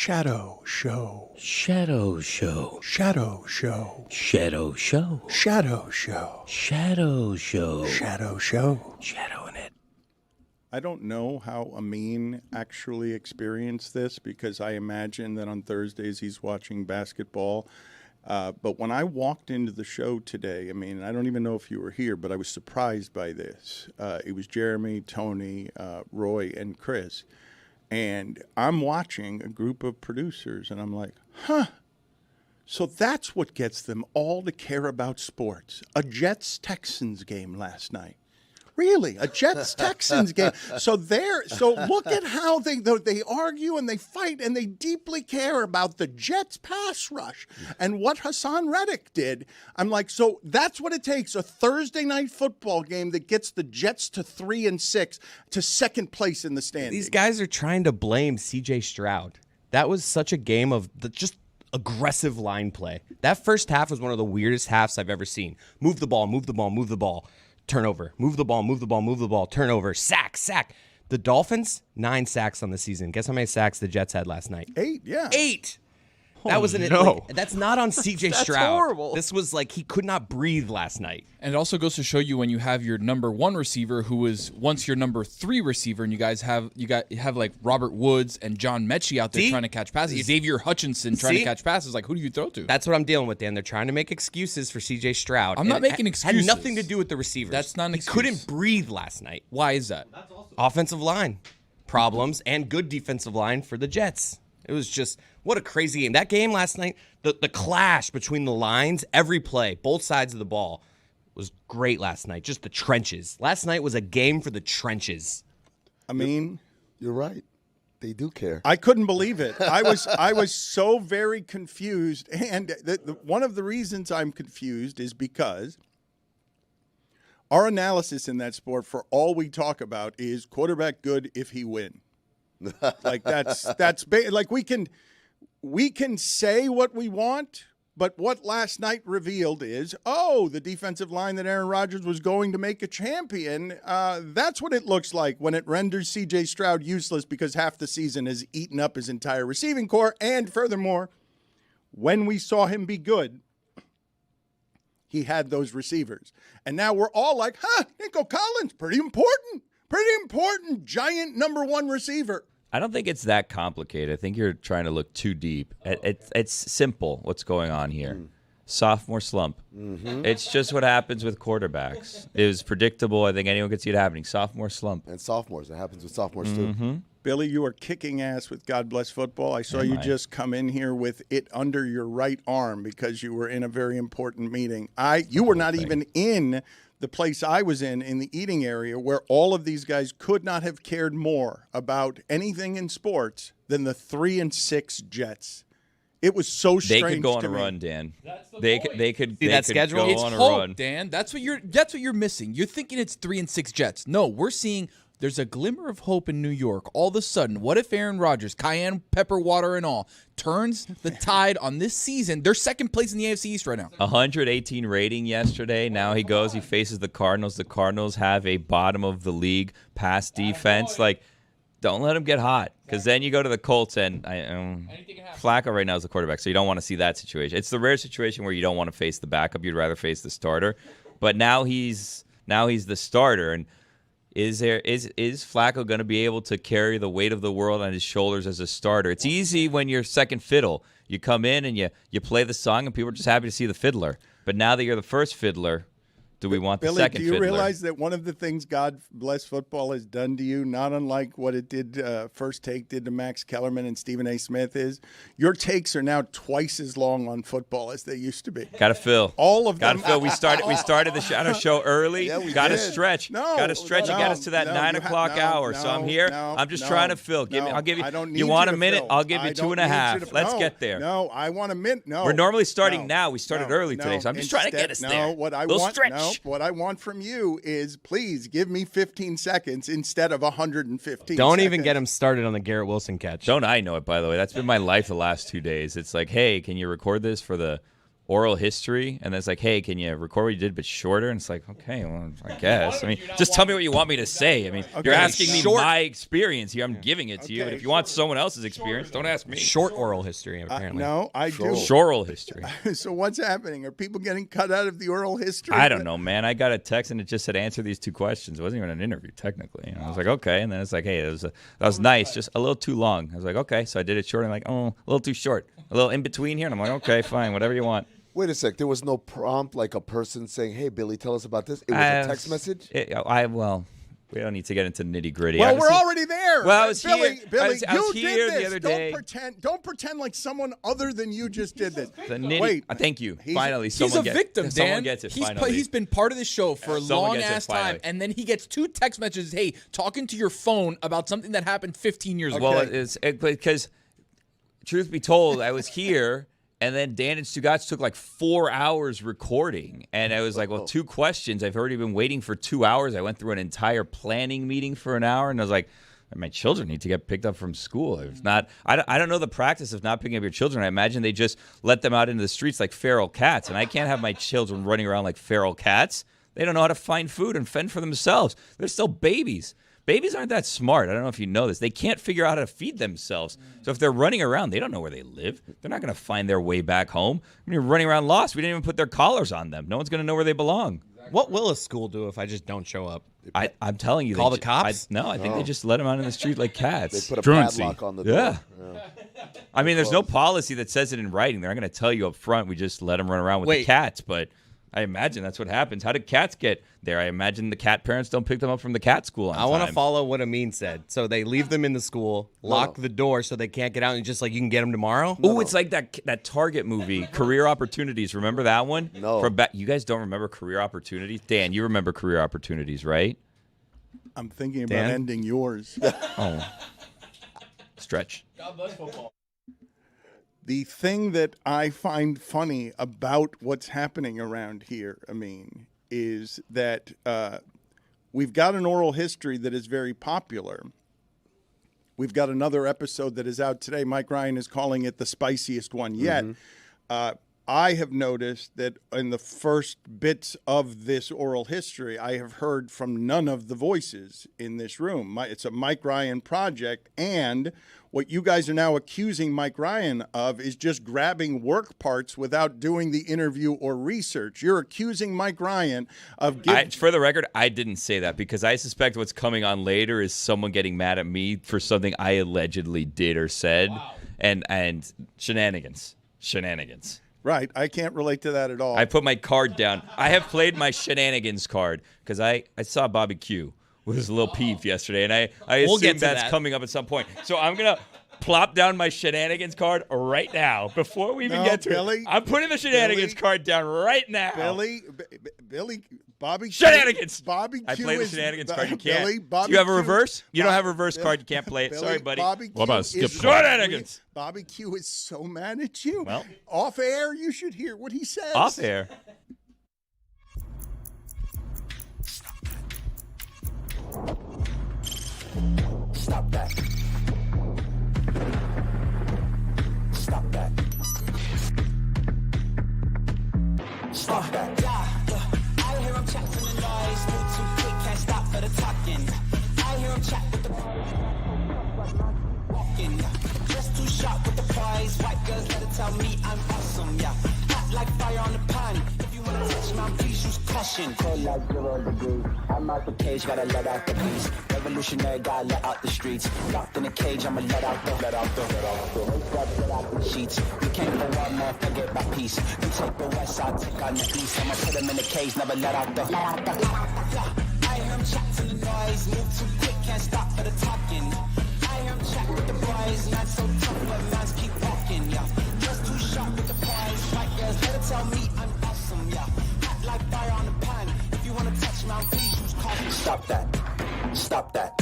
Shadow Show. Shadow Show. Shadow Show. Shadow Show. Shadow Show. Shadow Show. Shadow Show. Shadowing it. I don't know how Amin actually experienced this because I imagine that on Thursdays he's watching basketball. But when I walked into the show today, I mean, I don't even know if you were here, but I was surprised by this. It was Jeremy, Tony, Roy, and Chris. And I'm watching a group of producers, and I'm like, so that's what gets them all to care about sports. A Jets-Texans game last night. Really, a Jets-Texans game. So look at how they argue and they fight and they deeply care about the Jets pass rush and what Hassan Reddick did. I'm like, so that's what it takes, a Thursday night football game that gets the Jets to 3-6 to second place in the standings. These guys are trying to blame C.J. Stroud. That was such a game of just aggressive line play. That first half was one of the weirdest halves I've ever seen. Move the ball, move the ball, move the ball. Turnover, move the ball, move the ball, move the ball, turnover, sack. The Dolphins, 9 sacks on the season. Guess how many sacks the Jets had last night? 8, yeah. 8. That wasn't it. Like, that's not on C.J. Stroud. Horrible. This was like he could not breathe last night. And it also goes to show you when you have your number 1 receiver who was once your number 3 receiver, and you have like Robert Woods and John Mechie out there trying to catch passes. Xavier Hutchinson trying to catch passes. Like, who do you throw to? That's what I'm dealing with, Dan. They're trying to make excuses for C.J. Stroud. I'm not making excuses. Had nothing to do with the receivers. That's not an excuse. He couldn't breathe last night. Why is that? Offensive line problems and good defensive line for the Jets. It was just, what a crazy game. That game last night, the clash between the lines, every play, both sides of the ball, was great last night. Just the trenches. Last night was a game for the trenches. I mean, you're right. They do care. I couldn't believe it. I was so very confused. And one of the reasons I'm confused is because our analysis in that sport, for all we talk about, is quarterback good if he win. Like that's like we can say what we want, but what last night revealed is, the defensive line that Aaron Rodgers was going to make a champion. That's what it looks like when it renders C.J. Stroud useless because half the season has eaten up his entire receiving core. And furthermore, when we saw him be good, he had those receivers. And now we're all like, Nico Collins, pretty important, giant number 1 receiver. I don't think it's that complicated. I think you're trying to look too deep. It's simple what's going on here. Sophomore slump. Mm-hmm. It's just what happens with quarterbacks. It was predictable. I think anyone could see it happening. Sophomore slump. And sophomores. It happens with sophomores, mm-hmm. too. Billy, you are kicking ass with God Bless Football. I saw you just come in here with it under your right arm because you were in a very important meeting. You were not even in the place I was in the eating area, where all of these guys could not have cared more about anything in sports than the 3-6 Jets. It was so strange. They could go on to a me. run, Dan. They could schedule? go It's on a hope, run. Dan. That's what you're missing. You're thinking it's 3-6 Jets. No, we're seeing there's a glimmer of hope in New York. All of a sudden, what if Aaron Rodgers, cayenne pepper water and all, turns the tide on this season? They're second place in the AFC East right now. 118 rating yesterday. Now he faces the Cardinals. The Cardinals have a bottom of the league pass defense. Like, don't let him get hot, because then you go to the Colts and Flacco right now is the quarterback, so you don't want to see that situation. It's the rare situation where you don't want to face the backup; you'd rather face the starter. But now he's the starter, and is Flacco going to be able to carry the weight of the world on his shoulders as a starter? It's easy when you're second fiddle. You come in and you play the song, and people are just happy to see the fiddler. But now that you're the first fiddler, do we want the Billy, second fiddler? do you realize that one of the things God Bless Football has done to you, not unlike what it did, First Take did to Max Kellerman and Stephen A. Smith, is your takes are now twice as long on football as they used to be. Got to fill. All of them. Got to fill. We started the Shadow Show early. Yeah, we Got to did. stretch. Got to stretch and get us to that 9 o'clock hour. So I'm here. I'm just trying to fill. I'll give you. I don't need you want you a to minute? fill. I'll give you I 2.5. Let's get there. No, I want a minute. No. We're normally starting now. We started early today, so I'm just trying to get us there. What I Little want, stretch. what I want from you is please give me 15 seconds instead of 115 Don't seconds. even get him started on the Garrett Wilson catch. Don't I know it, by the way? That's been my life the last 2 days. It's like, hey, can you record this for the oral history, and then it's like, hey, can you record what you did but shorter? And it's like, okay, well, I guess. I mean, just tell me what you want me to say. I mean, you're asking me my experience here. I'm giving it to you. And if you want someone else's experience, don't ask me. Short oral history, apparently. No, I do. Short oral history. So what's happening? Are people getting cut out of the oral history? I don't know, man. I got a text and it just said answer these 2 questions. It wasn't even an interview, technically. And I was like, okay. And then it's like, hey, that was nice, just a little too long. I was like, okay. So I did it short. I'm like, oh, a little too short. A little in between here. And I'm like, okay, fine, whatever you want. Wait a sec. There was no prompt, like a person saying, "Hey, Billy, tell us about this." It was a text message. Well, we don't need to get into nitty gritty. Well, we're already there. Well, I was Billy, here. Billy, I was you here did this. the other day. Don't pretend like someone other than you just did this. Wait, thank you. Finally, He's someone a victim, Dan. Someone gets it. Finally, He's been part of the show for a Someone long gets it, ass time, finally. and then he gets 2 text messages. Hey, talking to your phone about something that happened 15 years ago. well, it's because truth be told, I was here. And then Dan and Stugotz took like 4 hours recording. And I was like, well, 2 questions. I've already been waiting for 2 hours. I went through an entire planning meeting for an hour. And I was like, my children need to get picked up from school. If not, I don't know the practice of not picking up your children. I imagine they just let them out into the streets like feral cats. And I can't have my children running around like feral cats. They don't know how to find food and fend for themselves. They're still babies. Babies aren't that smart. I don't know if you know this. They can't figure out how to feed themselves. So if they're running around, they don't know where they live. They're not going to find their way back home. I mean, you're running around lost. We didn't even put their collars on them. No one's going to know where they belong. What will a school do if I just don't show up? I'm telling you. Call the cops? I think they just let them out in the street like cats. They put a padlock on the door. Yeah. I mean, there's no policy that says it in writing. They're not going to tell you up front. We just let them run around with the cats. But I imagine that's what happens. How did cats get there? I imagine the cat parents don't pick them up from the cat school on time. I want to follow what Amin said. So they leave them in the school, lock the door so they can't get out, and just like, you can get them tomorrow? Oh, it's like that Target movie, Career Opportunities. Remember that one? No. You guys don't remember Career Opportunities? Dan, you remember Career Opportunities, right? I'm thinking about Dan? ending yours. Oh. Stretch. God bless football. The thing that I find funny about what's happening around here, is that we've got an oral history that is very popular. We've got another episode that is out today. Mike Ryan is calling it the spiciest one yet. I have noticed that in the first bits of this oral history, I have heard from none of the voices in this room. It's a Mike Ryan project, and what you guys are now accusing Mike Ryan of is just grabbing work parts without doing the interview or research. You're accusing Mike Ryan of for the record, I didn't say that because I suspect what's coming on later is someone getting mad at me for something I allegedly did or said. Wow. And shenanigans. Right. I can't relate to that at all. I put my card down. I have played my shenanigans card because I saw Bobby Q was a little peeved yesterday, and I assume that's coming up at some point. So I'm going to plop down my shenanigans card right now before we even get to it. I'm putting the shenanigans card down right now. Billy, Bobby shenanigans. Q, Bobby Q I play the shenanigans card. You can't. Billy, Do you have a reverse? You don't have a reverse card. You can't play it. Sorry, buddy. What about skip shenanigans? Bobby Q is so mad at you. Well, off air, you should hear what he says. Off air. Stop that. Stop that. Stop that. I hear him chat from the noise. Move too quick, can't stop for the talking. I hear him chat with the walking. Just too sharp with the prize. White girls let it tell me I'm awesome, yeah. Hot like fire on the pan. If you wanna touch my please use caution. Cold like 0 degrees. I'm out the cage, gotta let out the beast. Revolutionary, gotta let out the streets. Locked in a cage, I'ma let out the sheets. You can't go one more, forget my peace. You take the west side, take on the east. I'ma put him in the cage, never let out the. I hear him chat to the noise. Move too quick, can't stop for the talking. I hear him chat with the boys. Not so tough, but mans keep walking, yeah. Just too sharp with the prize. White girls, let it tell me I'm awesome, yeah. Hot like fire on the pan. If you wanna touch my please use caution. Stop that. Stop that.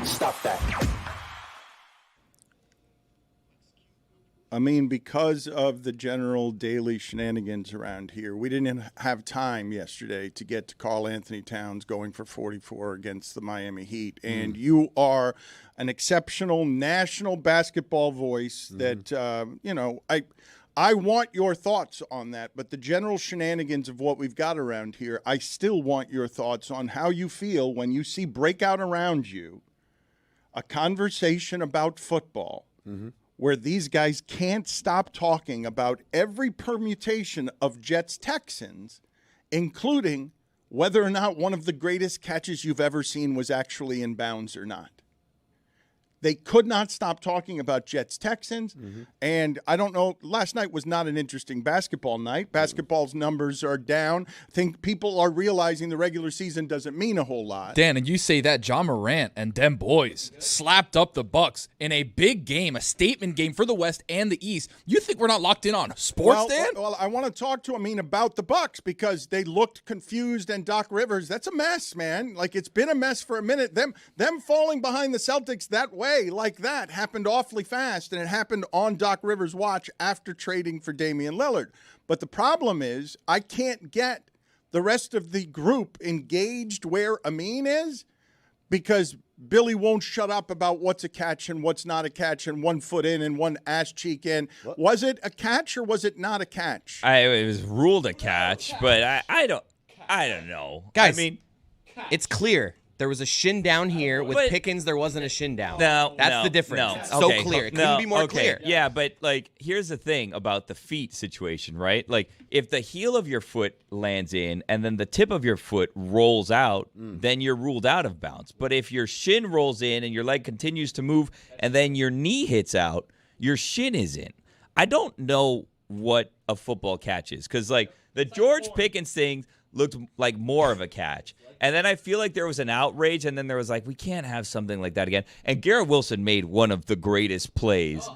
Stop that. Because of the general daily shenanigans around here, we didn't have time yesterday to get to Karl Anthony Towns going for 44 against the Miami Heat. And you are an exceptional national basketball voice that, I want your thoughts on that, but the general shenanigans of what we've got around here, I still want your thoughts on how you feel when you see break out around you a conversation about football where these guys can't stop talking about every permutation of Jets-Texans, including whether or not one of the greatest catches you've ever seen was actually in bounds or not. They could not stop talking about Jets-Texans, and I don't know, last night was not an interesting basketball night. Basketball's numbers are down. I think people are realizing the regular season doesn't mean a whole lot. Dan, and you say that John Morant and them boys slapped up the Bucks in a big game, a statement game for the West and the East. You think we're not locked in on sports, Dan? Well, I want to talk to about the Bucks because they looked confused, and Doc Rivers, that's a mess, man. Like, it's been a mess for a minute. Them falling behind the Celtics that way, like that, happened awfully fast, and it happened on Doc Rivers' watch after trading for Damian Lillard. But the problem is I can't get the rest of the group engaged where Amin is because Billy won't shut up about what's a catch and what's not a catch and 1 foot in and one ass cheek in. What? Was it a catch or was it not a catch? It was ruled a catch, but I don't know. Guys, I mean, it's clear. There was a shin down here. With Pickens, there wasn't a shin down. That's the difference. No. It's so clear. It couldn't be more clear. Yeah, but, like, here's the thing about the feet situation, right? Like, if the heel of your foot lands in and then the tip of your foot rolls out, then you're ruled out of bounds. But if your shin rolls in and your leg continues to move and then your knee hits out, your shin is in. I don't know what a football catch is because, like, the George Pickens thing looked like more of a catch. And then I feel like there was an outrage, and then there was like, we can't have something like that again. And Garrett Wilson made one of the greatest plays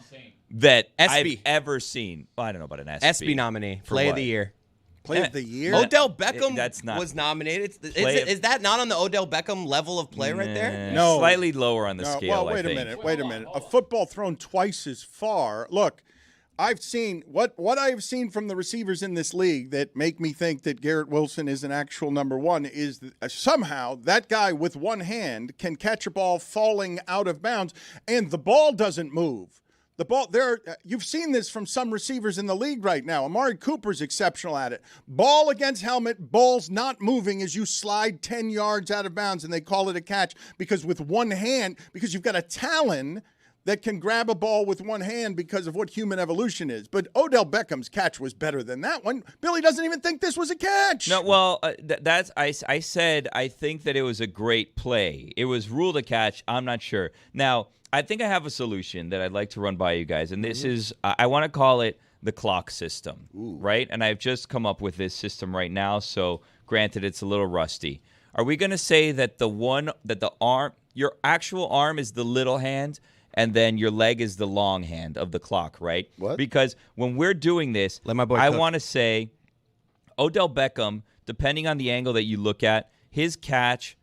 that I've ever seen. Well, I don't know about an SB. SB nominee, Play of the Year. Play of the year? Odell Beckham was nominated. Is that not on the Odell Beckham level of play right there? No. Slightly lower on the scale, Well, wait a minute. A football thrown twice as far. Look, I've seen what I've seen from the receivers in this league that make me think that Garrett Wilson is an actual number one is somehow that guy with one hand can catch a ball falling out of bounds and the ball doesn't move. The ball you've seen this from some receivers in the league right now. Amari Cooper's exceptional at it. Ball against helmet, ball's not moving as you slide 10 yards out of bounds and they call it a catch because with one hand, because you've got a talon that can grab a ball with one hand because of what human evolution is. But Odell Beckham's catch was better than that one. Billy doesn't even think this was a catch. No, well, I said I think that it was a great play. It was ruled a catch. I'm not sure. Now, I think I have a solution that I'd like to run by you guys, and this is I want to call it the clock system, right? And I've just come up with this system right now, so granted it's a little rusty. Are we going to say that the arm, your actual arm is the little hand, and then your leg is the long hand of the clock, right? What? Because when we're doing this, I want to say Odell Beckham, depending on the angle that you look at, his catch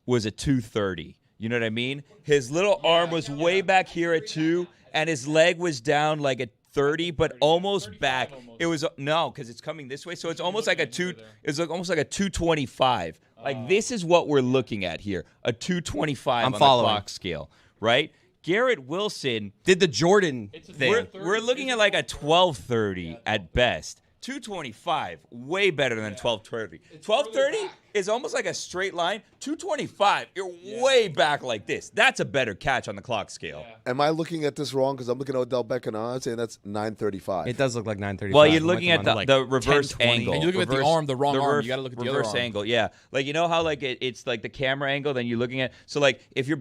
was a 230. You know what I mean? His little arm was way back here at 2, and his leg was down like at 30, but almost back. It was because it's coming this way, so it's almost like a 2. It's like almost like a 225. Like this is what we're looking at here, a 225 on the clock scale, right? Garrett Wilson did the Jordan thing. We're looking at like a 1230 at best. 225, way better than 1230. 1230 is almost like a straight line. 225, you're way back like this. That's a better catch on the clock scale. Am I looking at this wrong? Because I'm looking at Odell Beckham and I'm saying that's 935. It does look like 935. Well, you're looking at the reverse angle. And you're looking at the arm, the wrong arm. You got to look at the other reverse arm. angle, yeah. Like, you know how like it's like the camera angle, then you're looking at. So like if you're,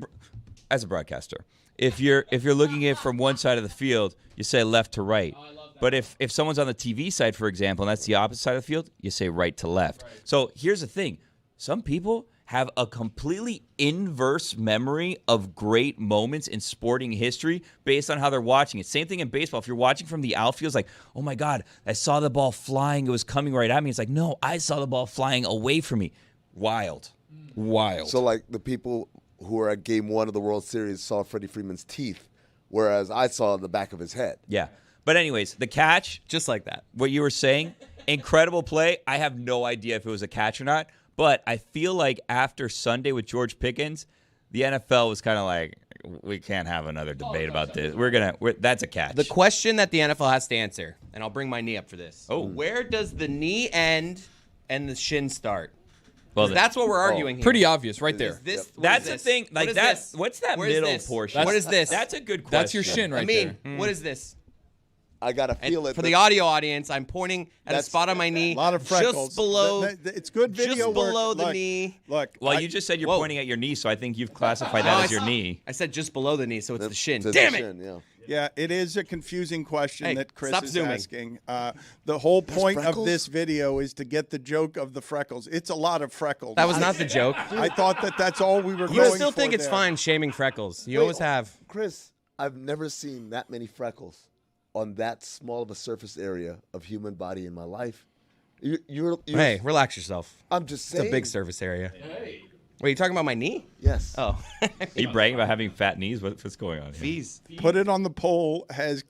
as a broadcaster, if you're looking at it from one side of the field, you say left to right. But if someone's on the TV side, for example, and that's the opposite side of the field, you say right to left. Right. So here's the thing. Some people have a completely inverse memory of great moments in sporting history based on how they're watching it. Same thing in baseball. If you're watching from the outfield, it's like, oh, my God, I saw the ball flying. It was coming right at me. It's like, no, I saw the ball flying away from me. Wild. So, like, the people who were at Game 1 of the World Series saw Freddie Freeman's teeth, whereas I saw the back of his head. Yeah. But anyways, the catch, just like that. What you were saying, incredible play. I have no idea if it was a catch or not, but I feel like after Sunday with George Pickens, the NFL was kind of like, we can't have another debate about this. That's a catch. The question that the NFL has to answer, and I'll bring my knee up for this. Oh. Where does the knee end and the shin start? Well, That's what we're arguing here. Pretty obvious right there. That's the thing. Like that. What's that Where is middle this? portion? What is this? That's a good question. That's your shin right there. What is this? I gotta And feel it. for the audio audience, I'm pointing at a That's- spot on my knee. A lot of freckles. Just below. It's good video just work. below the Look, knee. Look. Well, you just said you're Whoa. pointing at your knee, so I think you've classified No, that as your knee. I said just below the knee, so it's the shin. It's Damn the it! shin, yeah. Yeah, it is a confusing question Hey, that Chris stop is zooming. asking. The whole point of freckles? this video is to get the joke of the freckles. It's a lot of freckles. That was not the joke. I thought that's all we were You going still for think it's there. fine shaming freckles. You Wait, always have. Chris, I've never seen that many freckles on that small of a surface area of human body in my life. You're Hey, relax yourself. I'm just saying. It's a big surface area. Wait, you talking about my knee? Yes. Oh. Are you bragging about having fat knees? What's going on here? Fees. Put it on the poll. Has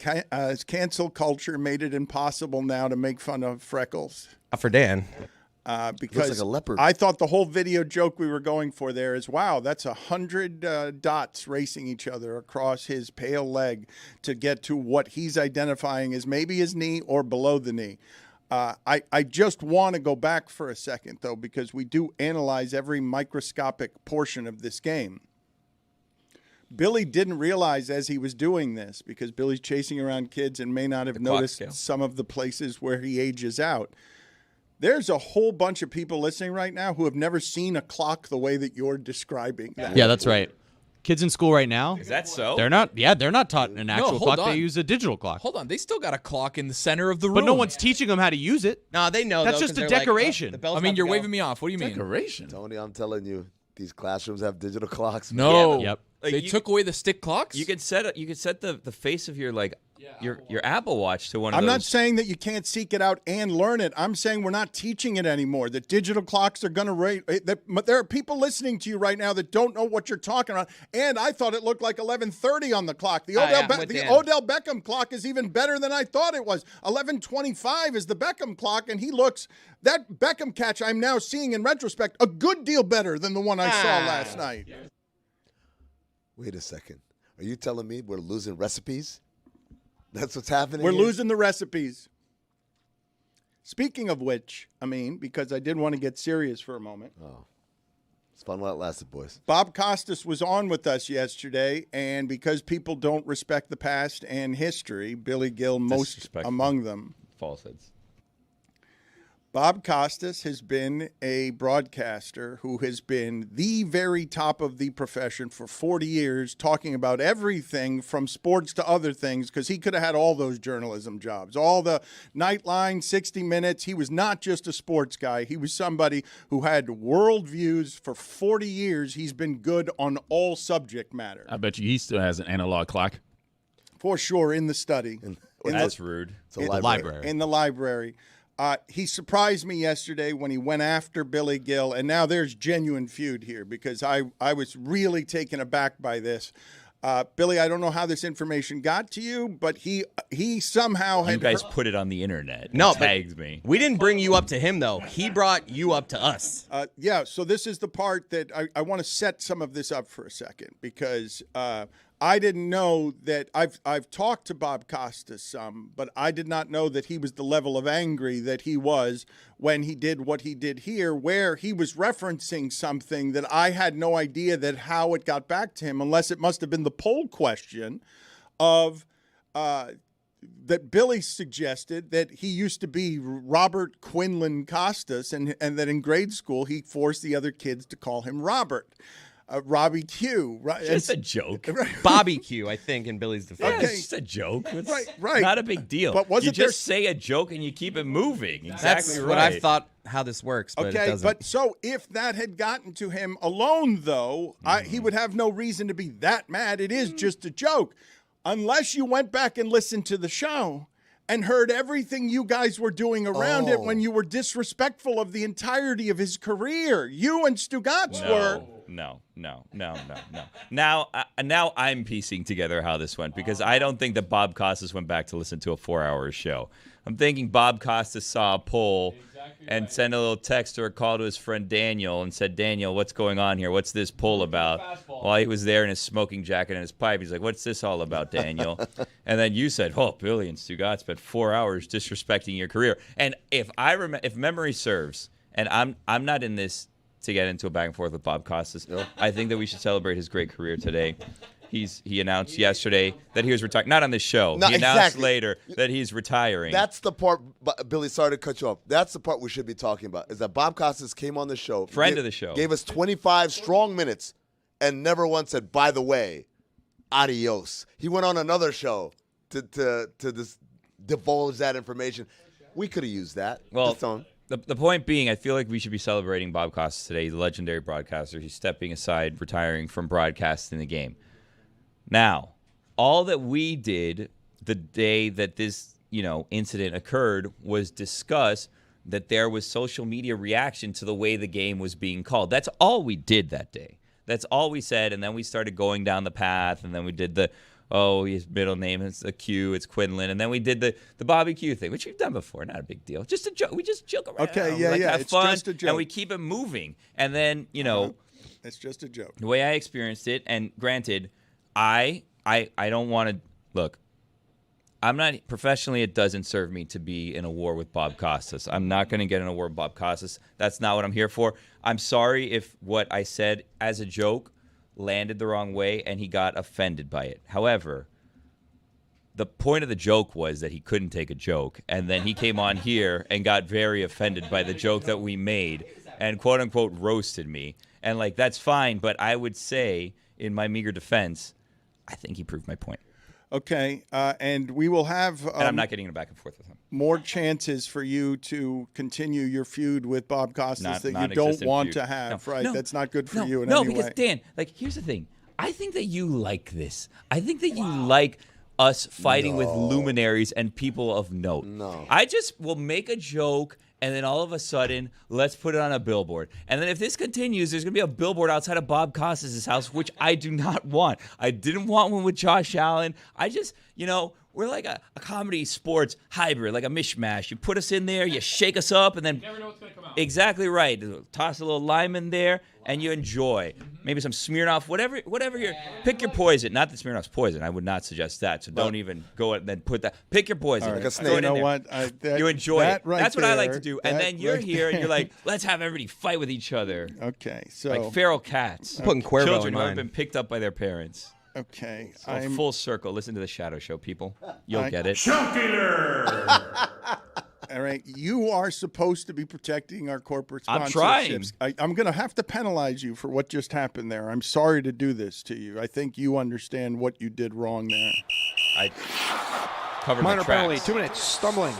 cancel culture made it impossible now to make fun of freckles? For Dan. Because like a leopard. I thought the whole video joke we were going for there is, wow, that's 100 dots racing each other across his pale leg to get to what he's identifying as maybe his knee or below the knee. I just want to go back for a second, though, because we do analyze every microscopic portion of this game. Billy didn't realize as he was doing this, because Billy's chasing around kids and may not have clock noticed scale. some of the places where he ages out. There's a whole bunch of people listening right now who have never seen a clock the way that you're describing that. Yeah, that's right. Kids in school right now, Is that so? they're not taught an actual hold clock. on. They use a digital clock. Hold on, they still got a clock in the center of the room. But no one's teaching them how to use it. No, they know. That's though, just 'cause a they're like, decoration. the bell's I mean, about you're to go. waving me off. What do you mean? Decoration. Tony, I'm telling you, these classrooms have digital clocks. No. Yep. Like, They you- took away the stick clocks? You could set the face of your your Apple Watch to one of I'm those. not saying that you can't seek it out and learn it. I'm saying we're not teaching it anymore. That digital clocks are going to rate. There are people listening to you right now that don't know what you're talking about. And I thought it looked like 11:30 on the clock. The yeah, I'm with Dan. Odell Beckham clock is even better than I thought it was. 11:25 is the Beckham clock, and he looks that Beckham catch I'm now seeing in retrospect a good deal better than the one I saw last night. Wait a second. Are you telling me we're losing recipes? That's what's happening. We're here? losing the recipes. Speaking of which, I mean, because I did want to get serious for a moment. It's fun while it lasted, boys. Bob Costas was on with us yesterday, and because people don't respect the past and history, Billy Gill most Disrespectful. among them, falsehoods. Bob Costas has been a broadcaster who has been the very top of the profession for 40 years, talking about everything from sports to other things, because he could have had all those journalism jobs, all the Nightline, 60 Minutes. He was not just a sports guy. He was somebody who had world views for 40 years. He's been good on all subject matter. I bet you he still has an analog clock. For sure, in the study. That's rude. It's a library. In the library. He surprised me yesterday when he went after Billy Gill, and now there's genuine feud here because I was really taken aback by this. Billy, I don't know how this information got to you, but he somehow had You guys put it on the internet. No, and tagged me. We didn't bring you up to him, though. He brought you up to us. Yeah, so this is the part that I want to set some of this up for a second because I didn't know that I've talked to Bob Costas some, but I did not know that he was the level of angry that he was when he did what he did here, where he was referencing something that I had no idea that how it got back to him, unless it must have been the poll question of that Billy suggested that he used to be Robert Quinlan Costas and that in grade school he forced the other kids to call him Robert. Robbie Q. Right? Just a joke. Bobby Q, I think, in Billy's defense. Yeah, Okay. it's just a joke. It's Right. not a big deal. But wasn't you there- just say a joke and you keep it moving. Exactly That's right. what I've thought how this works, but it Okay, doesn't. but so if that had gotten to him alone, though, he would have no reason to be that mad. It is just a joke. Unless you went back and listened to the show and heard everything you guys were doing around it when you were disrespectful of the entirety of his career. You and Stugotz were. No. Now I'm piecing together how this went because I don't think that Bob Costas went back to listen to a 4-hour show. I'm thinking Bob Costas saw a poll and sent a little text or a call to his friend Daniel and said, Daniel, what's going on here? What's this poll about? While he was there in his smoking jacket and his pipe, he's like, what's this all about, Daniel? And then you said, oh, Billy and Stugotz spent 4 hours disrespecting your career. And if memory serves, and I'm not in this to get into a back and forth with Bob Costas, I think that we should celebrate his great career today. He announced yesterday that he was retiring. Not on this show. No, he announced exactly. later that he's retiring. That's the part, Billy, sorry to cut you off. That's the part we should be talking about, is that Bob Costas came on the show. Friend of the show. Gave us 25 strong minutes and never once said, by the way, adios. He went on another show to divulge that information. We could have used that. Well, the point being, I feel like we should be celebrating Bob Costas today, the legendary broadcaster. He's stepping aside, retiring from broadcasting the game. Now, all that we did the day that this, incident occurred was discuss that there was social media reaction to the way the game was being called. That's all we did that day. That's all we said, and then we started going down the path, and then we did his middle name is a Q, it's Quinlan, and then we did the Bobby Q thing, which we've done before, not a big deal. Just a joke. We just joke around. Okay, have it's fun, just a joke. and we keep it moving. And then, it's just a joke. The way I experienced it, and granted, I don't want to look. I'm not professionally. It doesn't serve me to be in a war with Bob Costas. I'm not going to get in a war with Bob Costas. That's not what I'm here for. I'm sorry if what I said as a joke landed the wrong way and he got offended by it. However, the point of the joke was that he couldn't take a joke, and then he came on here and got very offended by the joke that we made and quote unquote roasted me. And that's fine, but I would say in my meager defense, I think he proved my point. Okay, and we will have and I'm not getting in a back and forth with him. More chances for you to continue your feud with Bob Costas that you don't want to have, right? That's not good for you in any way. No, because Dan, here's the thing. I think that you like this. I think that you like us fighting with luminaries and people of note. No. I just will make a joke, and then all of a sudden, let's put it on a billboard. And then if this continues, there's going to be a billboard outside of Bob Costas' house, which I do not want. I didn't want one with Josh Allen. I just, we're like a comedy sports hybrid, like a mishmash. You put us in there, you shake us up, and then... You never know what's going to come out. Exactly right. Toss a little lime in there, and you enjoy. Maybe some Smirnoff, whatever you're... Pick your poison. Not that Smirnoff's poison. I would not suggest that, so don't even go and then put that... Pick your poison. Right. Like a snake. You know what? You enjoy it. Right. That's what I like to do. And that then you're right here, and you're there. like, let's have everybody fight with each other. Okay, so... Like feral cats. Putting Cuervo in Children who have mine. been picked up by their parents. Okay, So full circle. Listen to the Shadow Show, people. You'll get it. All right, you are supposed to be protecting our corporate I'm sponsorships. I'm going to have to penalize you for what just happened there. I'm sorry to do this to you. I think you understand what you did wrong there. I covered Minor my penalty, tracks. 2 minutes, stumbling.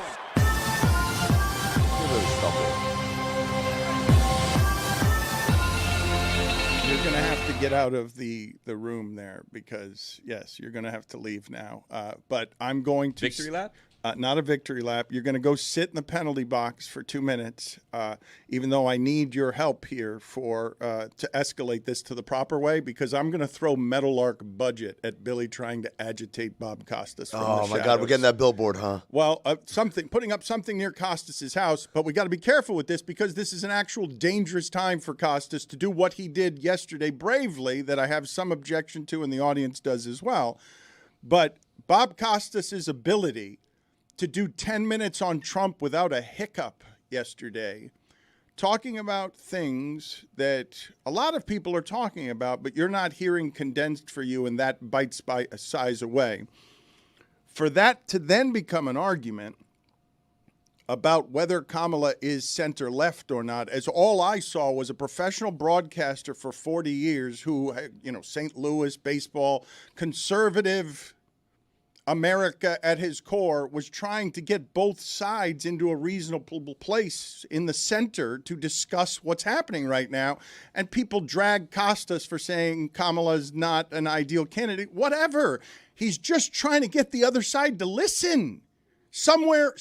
You're going to have to get out of the room there because, yes, you're going to have to leave now. But I'm going to... Victory lap? Not a victory lap. You're going to go sit in the penalty box for 2 minutes, even though I need your help here to escalate this to the proper way, because I'm going to throw Meadowlark budget at Billy trying to agitate Bob Costas from the Oh, my God. shadows. We're getting that billboard, huh? Well, putting up something near Costas' house, but we got to be careful with this because this is an actual dangerous time for Costas to do what he did yesterday bravely, that I have some objection to and the audience does as well. But Bob Costas' ability to do 10 minutes on Trump without a hiccup yesterday, talking about things that a lot of people are talking about, but you're not hearing condensed for you, and that bites by a size away. For that to then become an argument about whether Kamala is center-left or not, as all I saw was a professional broadcaster for 40 years who, St. Louis baseball, conservative America at his core, was trying to get both sides into a reasonable place in the center to discuss what's happening right now. And people drag Costas for saying Kamala's not an ideal candidate. Whatever. He's just trying to get the other side to listen. Somewhere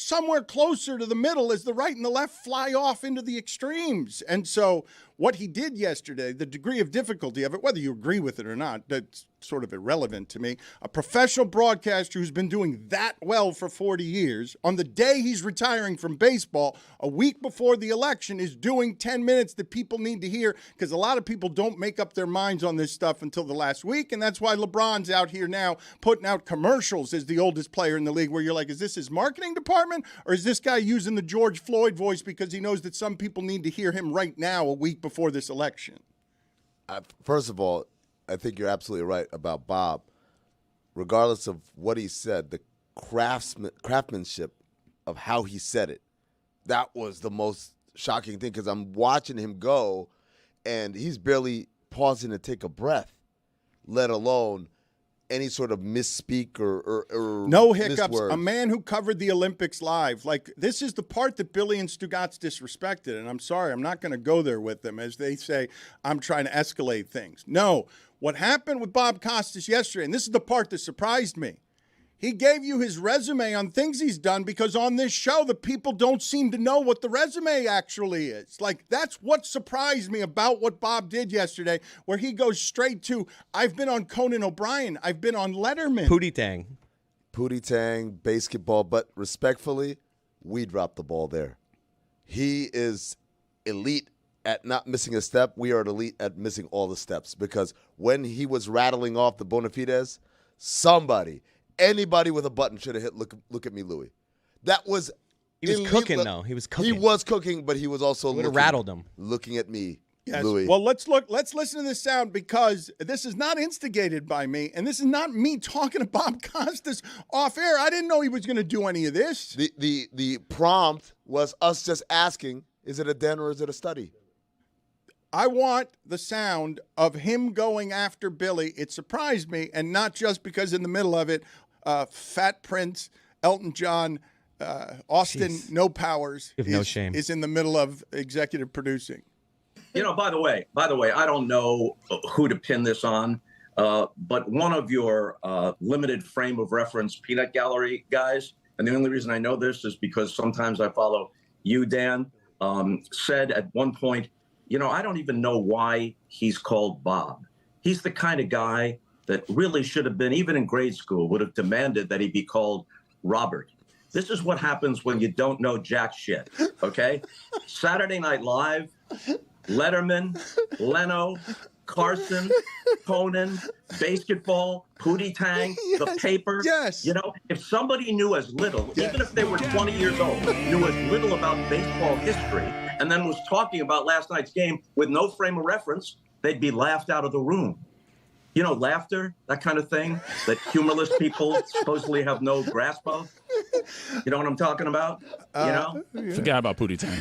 closer to the middle as the right and the left fly off into the extremes. And so what he did yesterday, the degree of difficulty of it, whether you agree with it or not, that's sort of irrelevant to me. A professional broadcaster who's been doing that well for 40 years, on the day he's retiring from baseball, a week before the election, is doing 10 minutes that people need to hear, because a lot of people don't make up their minds on this stuff until the last week, and that's why LeBron's out here now putting out commercials as the oldest player in the league, where you're like, is this his marketing department, or is this guy using the George Floyd voice because he knows that some people need to hear him right now a week before this election? First of all, I think you're absolutely right about Bob. Regardless of what he said, the craftsmanship of how he said it, that was the most shocking thing, because I'm watching him go, and he's barely pausing to take a breath, let alone any sort of misspeak or no hiccups. miswords. A man who covered the Olympics live. Like, this is the part that Billy and Stugotz disrespected, and I'm sorry, I'm not going to go there with them. As they say, I'm trying to escalate things. No, what happened with Bob Costas yesterday, and this is the part that surprised me, he gave you his resume on things he's done, because on this show, the people don't seem to know what the resume actually is. Like, that's what surprised me about what Bob did yesterday, where he goes straight to, I've been on Conan O'Brien, I've been on Letterman. Pootie Tang, basketball, but respectfully, we dropped the ball there. He is elite at not missing a step. We are elite at missing all the steps, because when he was rattling off the bona fides, anybody with a button should have hit look at me, Louie. That was He was cooking, though. He was cooking. He was cooking, but he was also would have rattled him. Looking at me, Yes. Louie. Well, let's listen to this sound, because this is not instigated by me, and this is not me talking to Bob Costas off air. I didn't know he was going to do any of this. The prompt was us just asking, is it a den or is it a study? I want the sound of him going after Billy. It surprised me, and not just because in the middle of it, Fat Prince, Elton John, Austin No Powers You have no shame. is in the middle of executive producing. You know, by the way, I don't know who to pin this on, but one of your limited frame of reference peanut gallery guys, and the only reason I know this is because sometimes I follow you, Dan, said at one point, you know, I don't even know why he's called Bob. He's the kind of guy that really should have been, even in grade school, would have demanded that he be called Robert. This is what happens when you don't know jack shit, okay? Saturday Night Live, Letterman, Leno, Carson, Conan, basketball, Pootie Tang, the paper. Yes. You know, if somebody knew as little, even if they were 20 years old, knew as little about baseball history, and then was talking about last night's game with no frame of reference, they'd be laughed out of the room. You know, laughter, that kind of thing that humorless people supposedly have no grasp of. You know what I'm talking about? You know? Forgot about Pootie Tang.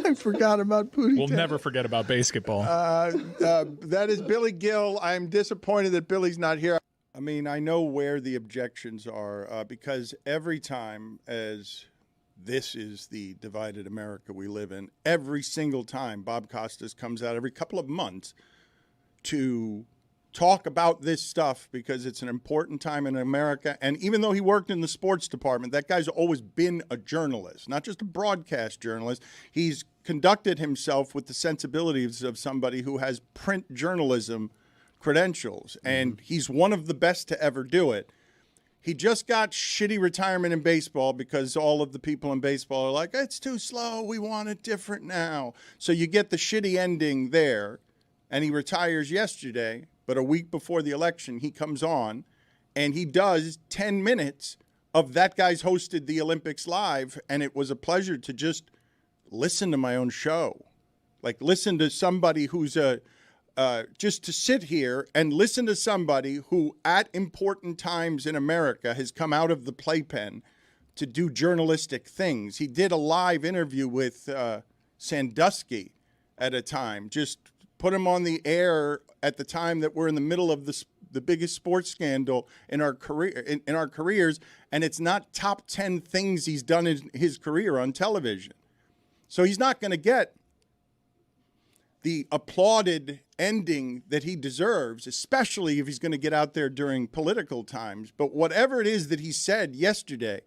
I forgot about Pootie We'll Tang. never forget about basketball. That is Billy Gill. I'm disappointed that Billy's not here. I mean, I know where the objections are, because every time, as this is the divided America we live in, every single time Bob Costas comes out every couple of months to talk about this stuff, because it's an important time in America. And even though he worked in the sports department, that guy's always been a journalist, not just a broadcast journalist. He's conducted himself with the sensibilities of somebody who has print journalism credentials, and he's one of the best to ever do it. He just got shitty retirement in baseball, because all of the people in baseball are like, it's too slow, we want it different now. So you get the shitty ending there, and he retires yesterday. But a week before the election, he comes on and he does 10 minutes of that guy's hosted the Olympics live. And it was a pleasure to just listen to my own show. Like, listen to somebody who's just to sit here and listen to somebody who at important times in America has come out of the playpen to do journalistic things. He did a live interview with Sandusky at a time, just put him on the air at the time that we're in the middle of the biggest sports scandal in our careers, and it's not top 10 things he's done in his career on television. So he's not going to get the applauded ending that he deserves, especially if he's going to get out there during political times. But whatever it is that he said yesterday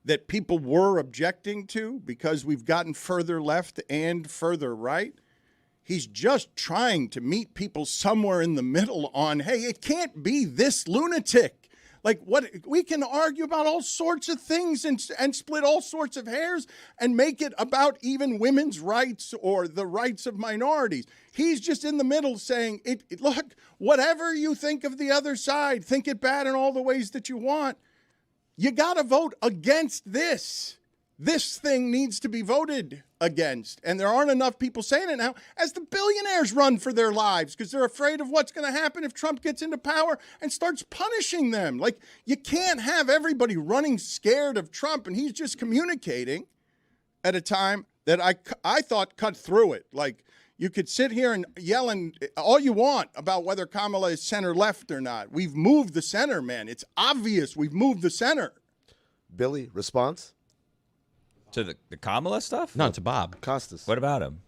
that people were objecting to, because we've gotten further left and further right, He's just trying to meet people somewhere in the middle on, hey, it can't be this lunatic. Like, what we can argue about all sorts of things and split all sorts of hairs and make it about even women's rights or the rights of minorities. He's just in the middle saying, look, whatever you think of the other side, think it bad in all the ways that you want. You got to vote against this. This thing needs to be voted against. And there aren't enough people saying it now as the billionaires run for their lives because they're afraid of what's going to happen if Trump gets into power and starts punishing them. Like, you can't have everybody running scared of Trump, and he's just communicating at a time that I thought cut through it. Like, you could sit here and yell all you want about whether Kamala is center left or not. We've moved the center, man. It's obvious we've moved the center. Billy, response? To the Kamala stuff? No, to Bob Costas. What about him?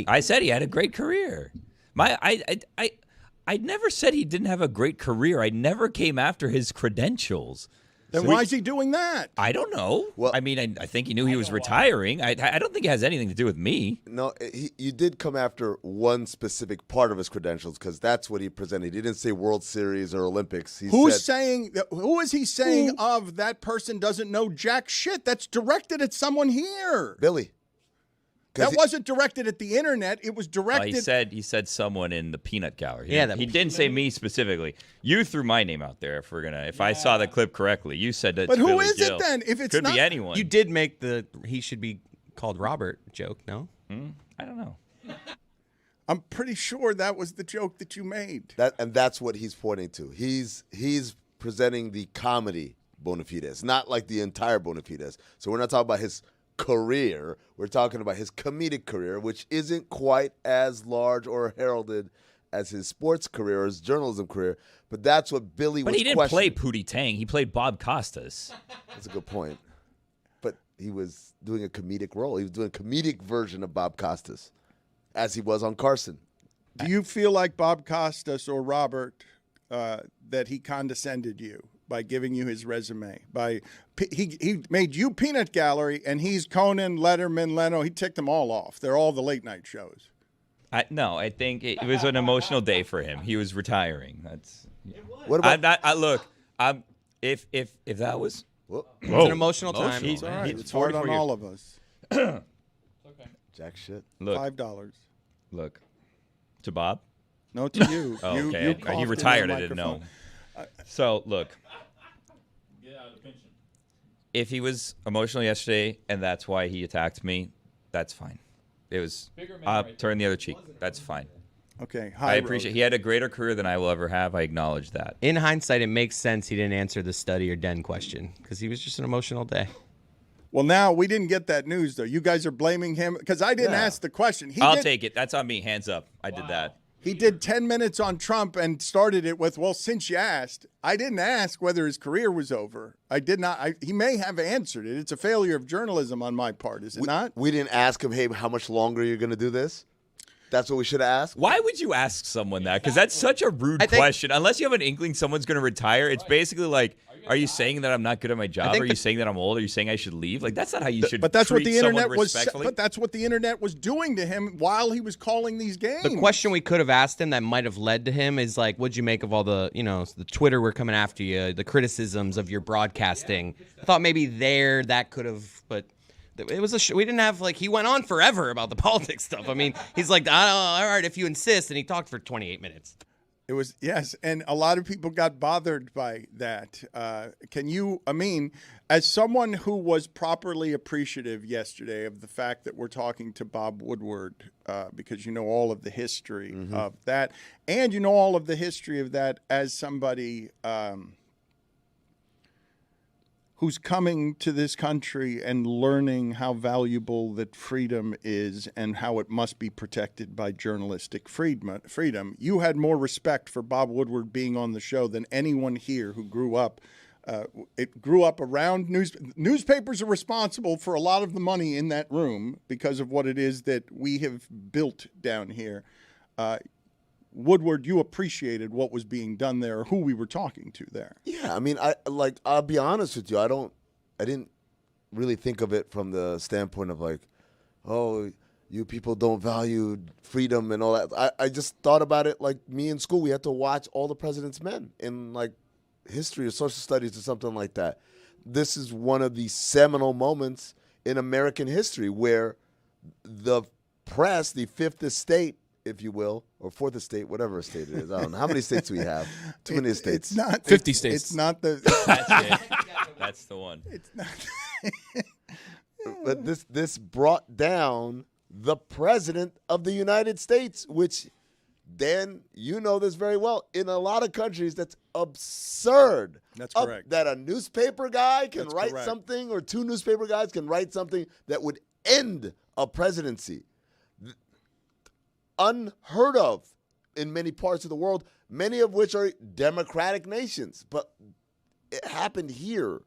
I said he had a great career. I never said he didn't have a great career. I never came after his credentials. Then why is he doing that? I don't know. Well, I mean, I think he knew he was retiring. I don't think it has anything to do with me. No, you did come after one specific part of his credentials because that's what he presented. He didn't say World Series or Olympics. Who is he saying of that person doesn't know jack shit? That's directed at someone here. Billy. That wasn't directed at the internet. It was directed. He said someone in the peanut gallery. Yeah, he didn't say me specifically. You threw my name out there. If I saw the clip correctly, you said that. But who Billy is Gill. it then? If it's could not be anyone. You did make the he should be called Robert joke, no? I don't know. I'm pretty sure that was the joke that you made. And that's what he's pointing to. He's presenting the comedy bona fides, not like the entire bona fides. So we're not talking about his career. We're talking about his comedic career, which isn't quite as large or heralded as his sports career or his journalism career. But that's what Billy was questioning. But he didn't play Pootie Tang. He played Bob Costas. That's a good point. But he was doing a comedic role. He was doing a comedic version of Bob Costas, as he was on Carson. Do you feel like Bob Costas or Robert that he condescended you by giving you his resume? He made you Peanut Gallery, and he's Conan, Letterman, Leno. He ticked them all off. They're all the late night shows. No, I think it was an emotional day for him. He was retiring. That's. What about? I'm not. Look, if that was. Whoa. It's an emotional time. It's all right. It's hard on all of us. Jack shit. Look, $5. Look, to Bob. No, to you. Oh, You okay. coughed He into retired. the I didn't know. microphone. So look. If he was emotional yesterday and that's why he attacked me, that's fine. It was turn the other cheek. That's fine. Okay. I appreciate. He had a greater career than I will ever have. I acknowledge that. In hindsight, it makes sense he didn't answer the study or den question because he was just an emotional day. Well, now we didn't get that news though. You guys are blaming him because I didn't ask the question. I'll take it. That's on me. Hands up. I did that. He did 10 minutes on Trump and started it with, well, since you asked, I didn't ask whether his career was over. I did not. He may have answered it. It's a failure of journalism on my part, is it not? We didn't ask him, hey, how much longer you're going to do this? That's what we should have asked? Why would you ask someone that? Because that's such a rude question. Unless you have an inkling someone's going to retire, it's basically like, are you saying that I'm not good at my job? Are you saying that I'm old? Are you saying I should leave? Like, that's not how you should But that's what treat the internet someone was. respectfully. But that's what the internet was doing to him while he was calling these games. The question we could have asked him that might have led to him is like, what'd you make of all the, the Twitter were coming after you, the criticisms of your broadcasting? I thought maybe that could have, but it was we didn't have, he went on forever about the politics stuff. I mean, he's like, all right, if you insist, and he talked for 28 minutes. It was, yes, and a lot of people got bothered by that. As someone who was properly appreciative yesterday of the fact that we're talking to Bob Woodward, because you know all of the history of that, and you know all of the history of that as somebody who's coming to this country and learning how valuable that freedom is and how it must be protected by journalistic freedom. You had more respect for Bob Woodward being on the show than anyone here who grew up. It grew up around newspapers are responsible for a lot of the money in that room because of what it is that we have built down here. Woodward, you appreciated what was being done there, or who we were talking to there. Yeah, I mean, I'll be honest with you. I didn't really think of it from the standpoint of you people don't value freedom and all that. I just thought about it like me in school. We had to watch All the President's Men in like history or social studies or something like that. This is one of the seminal moments in American history where the press, the fifth estate, if you will, or fourth estate, whatever estate it is. I don't know. How many states do we have? Too many estates. It's not 50 states. It's not the. That's it. That's the one. It's not. But this brought down the president of the United States, which, Dan, you know this very well. In a lot of countries, that's absurd. That's correct. That a newspaper guy can That's write correct. something, or two newspaper guys can write something that would end a presidency. Unheard of in many parts of the world, many of which are democratic nations. But it happened here.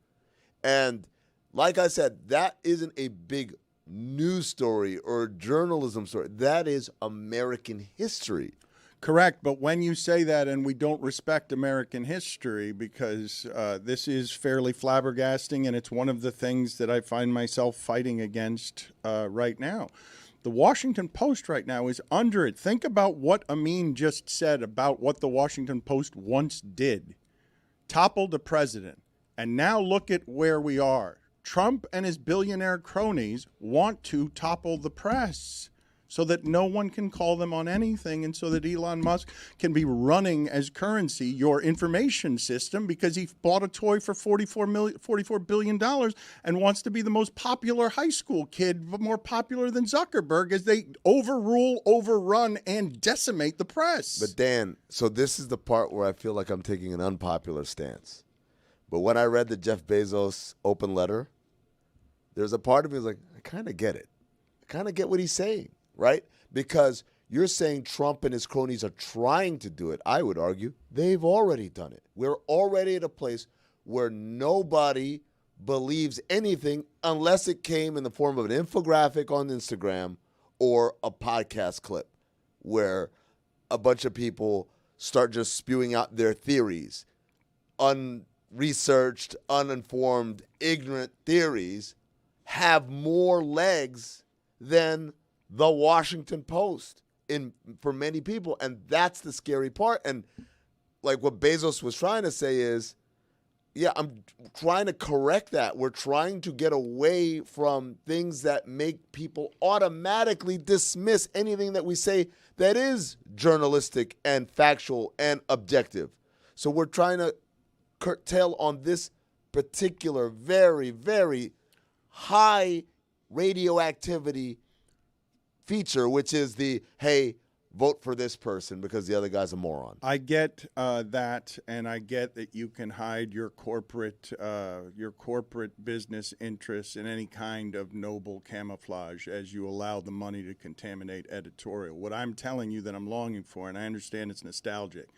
And like I said, that isn't a big news story or journalism story. That is American history. Correct, but when you say that and we don't respect American history, because this is fairly flabbergasting, and it's one of the things that I find myself fighting against right now. The Washington Post right now is under it. Think about what Amin just said about what the Washington Post once did. Toppled a president. And now look at where we are. Trump and his billionaire cronies want to topple the press so that no one can call them on anything, and so that Elon Musk can be running as currency your information system because he bought a toy for $44 billion and wants to be the most popular high school kid, but more popular than Zuckerberg, as they overrule, overrun, and decimate the press. But Dan, so this is the part where I feel like I'm taking an unpopular stance. But when I read the Jeff Bezos open letter, there's a part of me that's like, I kind of get it. I kind of get what he's saying, right? Because you're saying Trump and his cronies are trying to do it. I would argue they've already done it. We're already at a place where nobody believes anything unless it came in the form of an infographic on Instagram or a podcast clip where a bunch of people start just spewing out their theories, unresearched, uninformed, ignorant theories have more legs than the Washington Post for many people. And that's the scary part. And like what Bezos was trying to say is, yeah, I'm trying to correct that. We're trying to get away from things that make people automatically dismiss anything that we say that is journalistic and factual and objective. So we're trying to curtail on this particular very, very high radioactivity feature, which is the, hey, vote for this person because the other guy's a moron. I get that, and I get that you can hide your corporate business interests in any kind of noble camouflage as you allow the money to contaminate editorial. What I'm telling you that I'm longing for, and I understand it's nostalgic,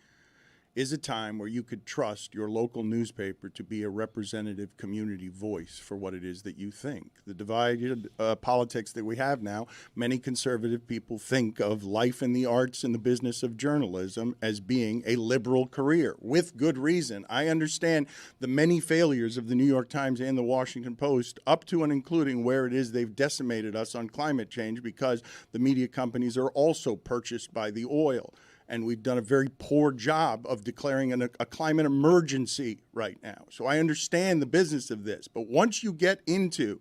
is a time where you could trust your local newspaper to be a representative community voice for what it is that you think. The divided politics that we have now, many conservative people think of life in the arts and the business of journalism as being a liberal career, with good reason. I understand the many failures of the New York Times and the Washington Post, up to and including where it is they've decimated us on climate change because the media companies are also purchased by the oil. And we've done a very poor job of declaring a climate emergency right now. So I understand the business of this. But once you get into,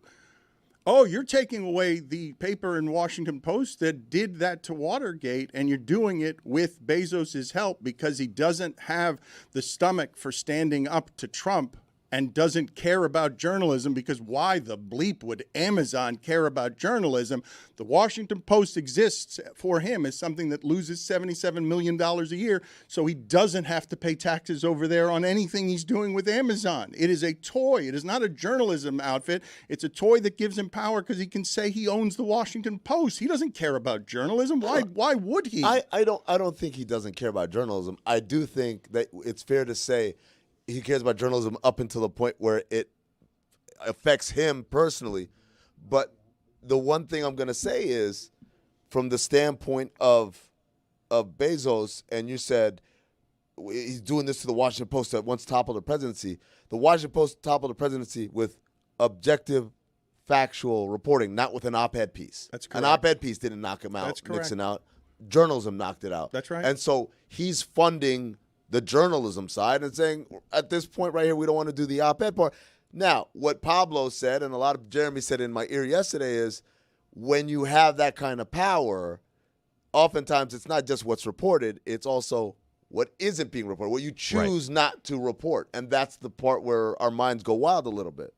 oh, you're taking away the paper in Washington Post that did that to Watergate, and you're doing it with Bezos's help because he doesn't have the stomach for standing up to Trump and doesn't care about journalism, because why the bleep would Amazon care about journalism? The Washington Post exists for him as something that loses $77 million a year, so he doesn't have to pay taxes over there on anything he's doing with Amazon. It is a toy. It is not a journalism outfit. It's a toy that gives him power because he can say he owns the Washington Post. He doesn't care about journalism. Why would he? I don't think he doesn't care about journalism. I do think that it's fair to say he cares about journalism up until the point where it affects him personally. But the one thing I'm going to say is, from the standpoint of Bezos, and you said he's doing this to the Washington Post that once toppled the presidency. The Washington Post toppled the presidency with objective factual reporting, not with an op-ed piece. That's An correct. op-ed piece didn't knock him out. That's correct. Nixon out. Journalism knocked it out. That's right. And so he's funding the journalism side and saying, at this point right here, we don't want to do the op-ed part. Now, what Pablo said, and a lot of Jeremy said in my ear yesterday, is when you have that kind of power, oftentimes it's not just what's reported, it's also what isn't being reported, what you choose not to report. And that's the part where our minds go wild a little bit.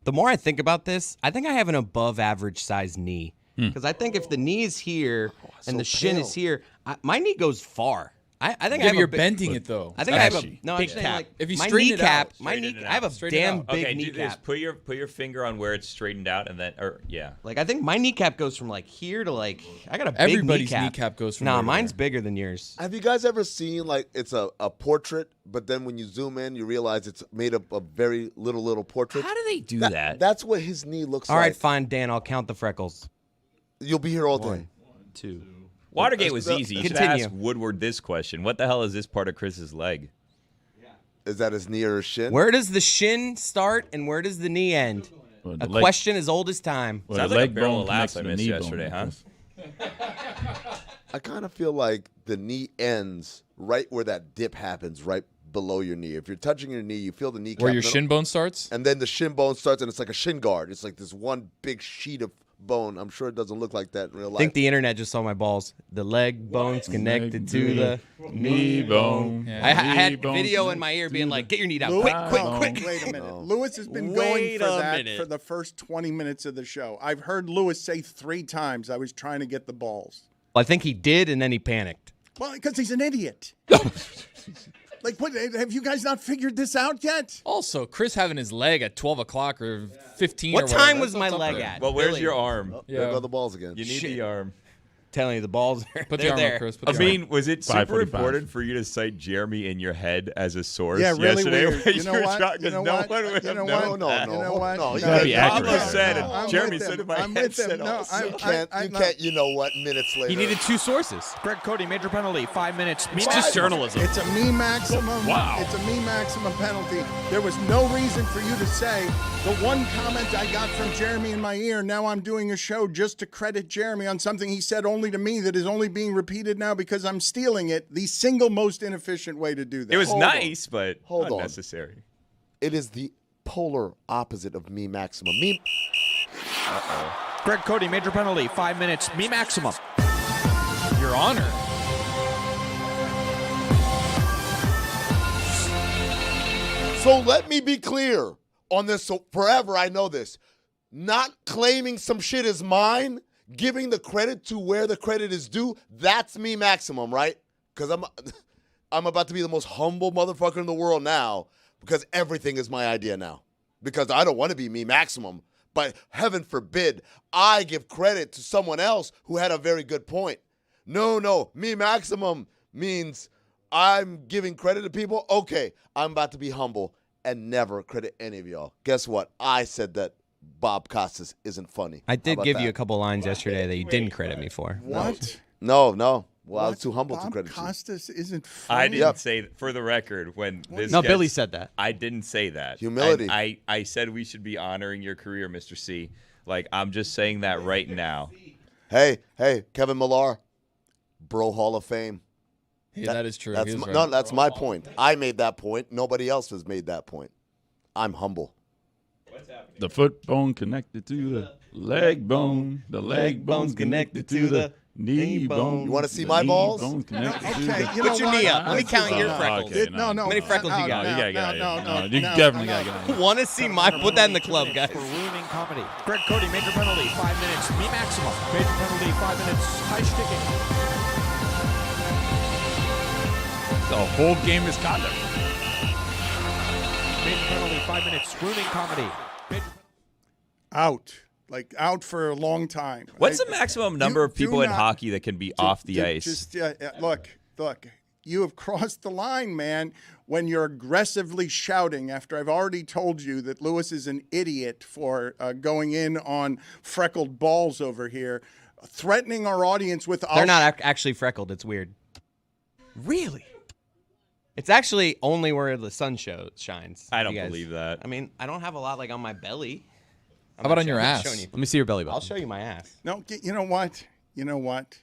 The more I think about this, I think I have an above average size knee. Because I think if the knee is here and the shin is here, my knee goes far. I think I have you're a big, bending it though. I think I have a Ashy. no. I'm Big saying, cap. like, If you my straighten it kneecap, out, my knee, straighten it I have a out. Straighten it damn out. big Okay, do this. kneecap. Put your finger on where it's straightened out, and then, Like I think my kneecap goes from like here to like I got a big Everybody's kneecap. kneecap goes from Nah, there to mine's there. bigger than yours. Have you guys ever seen, like, it's a portrait, but then when you zoom in, you realize it's made up of very little portraits? how do they do that? That's what his knee looks All like. right, fine, Dan. I'll count the freckles. You'll be here all day. 1, 2. Watergate was easy. You should Continue. ask Woodward this question: what the hell is this part of Chris's leg? Is that his knee or his shin? Where does the shin start and where does the knee end? Well, A the leg- question as old as time. well, Sounds the like a leg barrel bone of laughs connects to I the missed knee yesterday, bone. huh? I kind of feel like the knee ends right where that dip happens, right below your knee. If you're touching your knee, you feel the kneecap. Where your middle, shin bone starts? and then the shin bone starts, and it's like a shin guard. It's like this one big sheet of bone. I'm sure it doesn't look like that in real I life. think the internet just saw my balls. The leg bone's connected to the knee bone. Yeah. I had Knee bone video in my ear being like, "Get your knee down, Louis- quick!" Wait a minute. No. Lewis has been Wait going for a that minute. for the first 20 minutes of the show. I've heard Lewis say 3 times I was trying to get the balls. Well, I think he did, and then he panicked. Well, because he's an idiot. Like, what? Have you guys not figured this out yet? Also, Chris having his leg at 12 o'clock or 15 What or whatever. time was That's my what's up leg there. at? Well, where's Billy? your arm? There Yeah. go the balls again. You need the arm. Telling you, the balls are Put the they're arm there. up, Chris. Put I the arm mean, was it super 5:45. important for you to cite Jeremy in your head as a source Yeah, really yesterday? weird. when You know were what? trying- You 'cause know no what? one would You have know known what? that. You know what? No, you No, gotta be I'm accurate. with Pablo said him. it. I'm Jeremy with said him. it. My I'm head with him. said No, also. I'm- You can't, I- you no. can't, you know what, minutes later. He needed 2 sources. Greg Cody, major penalty, 5 minutes. It's just journalism. It's a me maximum. Wow. It's a me maximum penalty. There was no reason for you to say the one comment I got from Jeremy in my ear. Now I'm doing a show just to credit Jeremy on something he said only to me that is only being repeated now because I'm stealing it. The single most inefficient way to do that. It was Hold on. nice, but Hold on. unnecessary. It is the polar opposite of me maximum. Me. Greg Cody, major penalty, 5 minutes. Me maximum. Your Honor. So let me be clear on this. So forever, I know this. Not claiming some shit is mine, giving the credit to where the credit is due. That's me maximum, right? Because I'm about to be the most humble motherfucker in the world now because everything is my idea now. Because I don't want to be me maximum. But heaven forbid, I give credit to someone else who had a very good point. No, me maximum means I'm giving credit to people. Okay, I'm about to be humble and never credit any of y'all. Guess what? I said that Bob Costas isn't funny. I How did about give you that? a couple lines yesterday that you didn't credit me for. What? No. Well, I was What? too humble to Bob credit you. Costas isn't funny. I didn't say, for the record, when this No, gets- Billy said that. I didn't say that. Humility. I said we should be honoring your career, Mr. C. Like, I'm just saying that right now. Hey, Kevin Millar, Bro Hall of Fame. Yeah, that is true. That's He is my, right. no, that's my point. I made that point. Nobody else has made that point. I'm humble. The foot bone connected to the leg bone. The leg bone's connected to the knee bone. You wanna see The my knee balls? bone's connected to Okay, the- you know Put your what? knee up. Let me count your Oh, freckles. okay, No, How many freckles you got? No, you gotta get it. No, you no, definitely no. gotta get it. Want to see my? Put that in the club, guys. For ruining comedy. Greg Cody, major penalty, 5 minutes. Me maximum. Major penalty, 5 minutes. High sticking. The whole game is conduct. Major penalty, 5 minutes. Ruining comedy. Major Out. Like out for a long time. What's I- the maximum you number of do people in not- hockey that can be off the ice? Just look. You have crossed the line, man. When you're aggressively shouting after I've already told you that Lewis is an idiot for going in on freckled balls over here, threatening our audience with. They're not actually freckled. It's weird. Really? It's actually only where the sun shines. I don't you guys- believe that. I mean, I don't have a lot like on my belly. How about on your I'm not ass? showing you. Let me see your belly button. I'll show you my ass. No, you know what? You know what?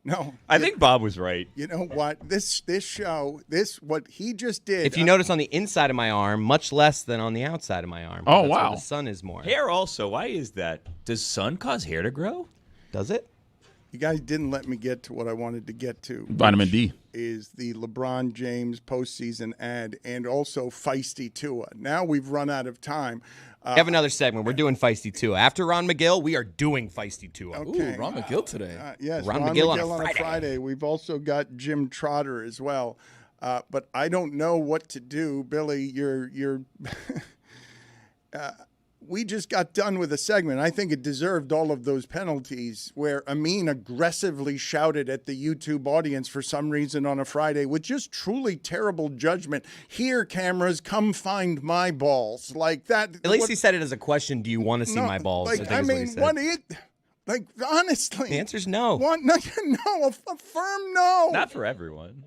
No. I think Bob was right. You know what? This show, what he just did. If you notice on the inside of my arm, much less than on the outside of my arm. Oh, That's where wow. the sun is more. Hair also. Why is that? Does sun cause hair to grow? Does it? You guys didn't let me get to what I wanted to get to. Vitamin which D. is the LeBron James postseason ad and also Feisty Tua. Now we've run out of time. We have another segment. We're doing Feisty Tua. After Ron McGill, we are doing Feisty Tua. Okay. Ooh, Ron McGill today. Yes, Ron Ron McGill McGill on a Friday. We've also got Jim Trotter as well. But I don't know what to do. Billy, you're we just got done with a segment. I think it deserved all of those penalties where Amin aggressively shouted at the YouTube audience for some reason on a Friday with just truly terrible judgment. Here, cameras, come find my balls. Like that. At least he said it as a question. Do you want to see my balls? Like, I think is what he said. Like, honestly. The answer's no. No, a firm no. Not for everyone.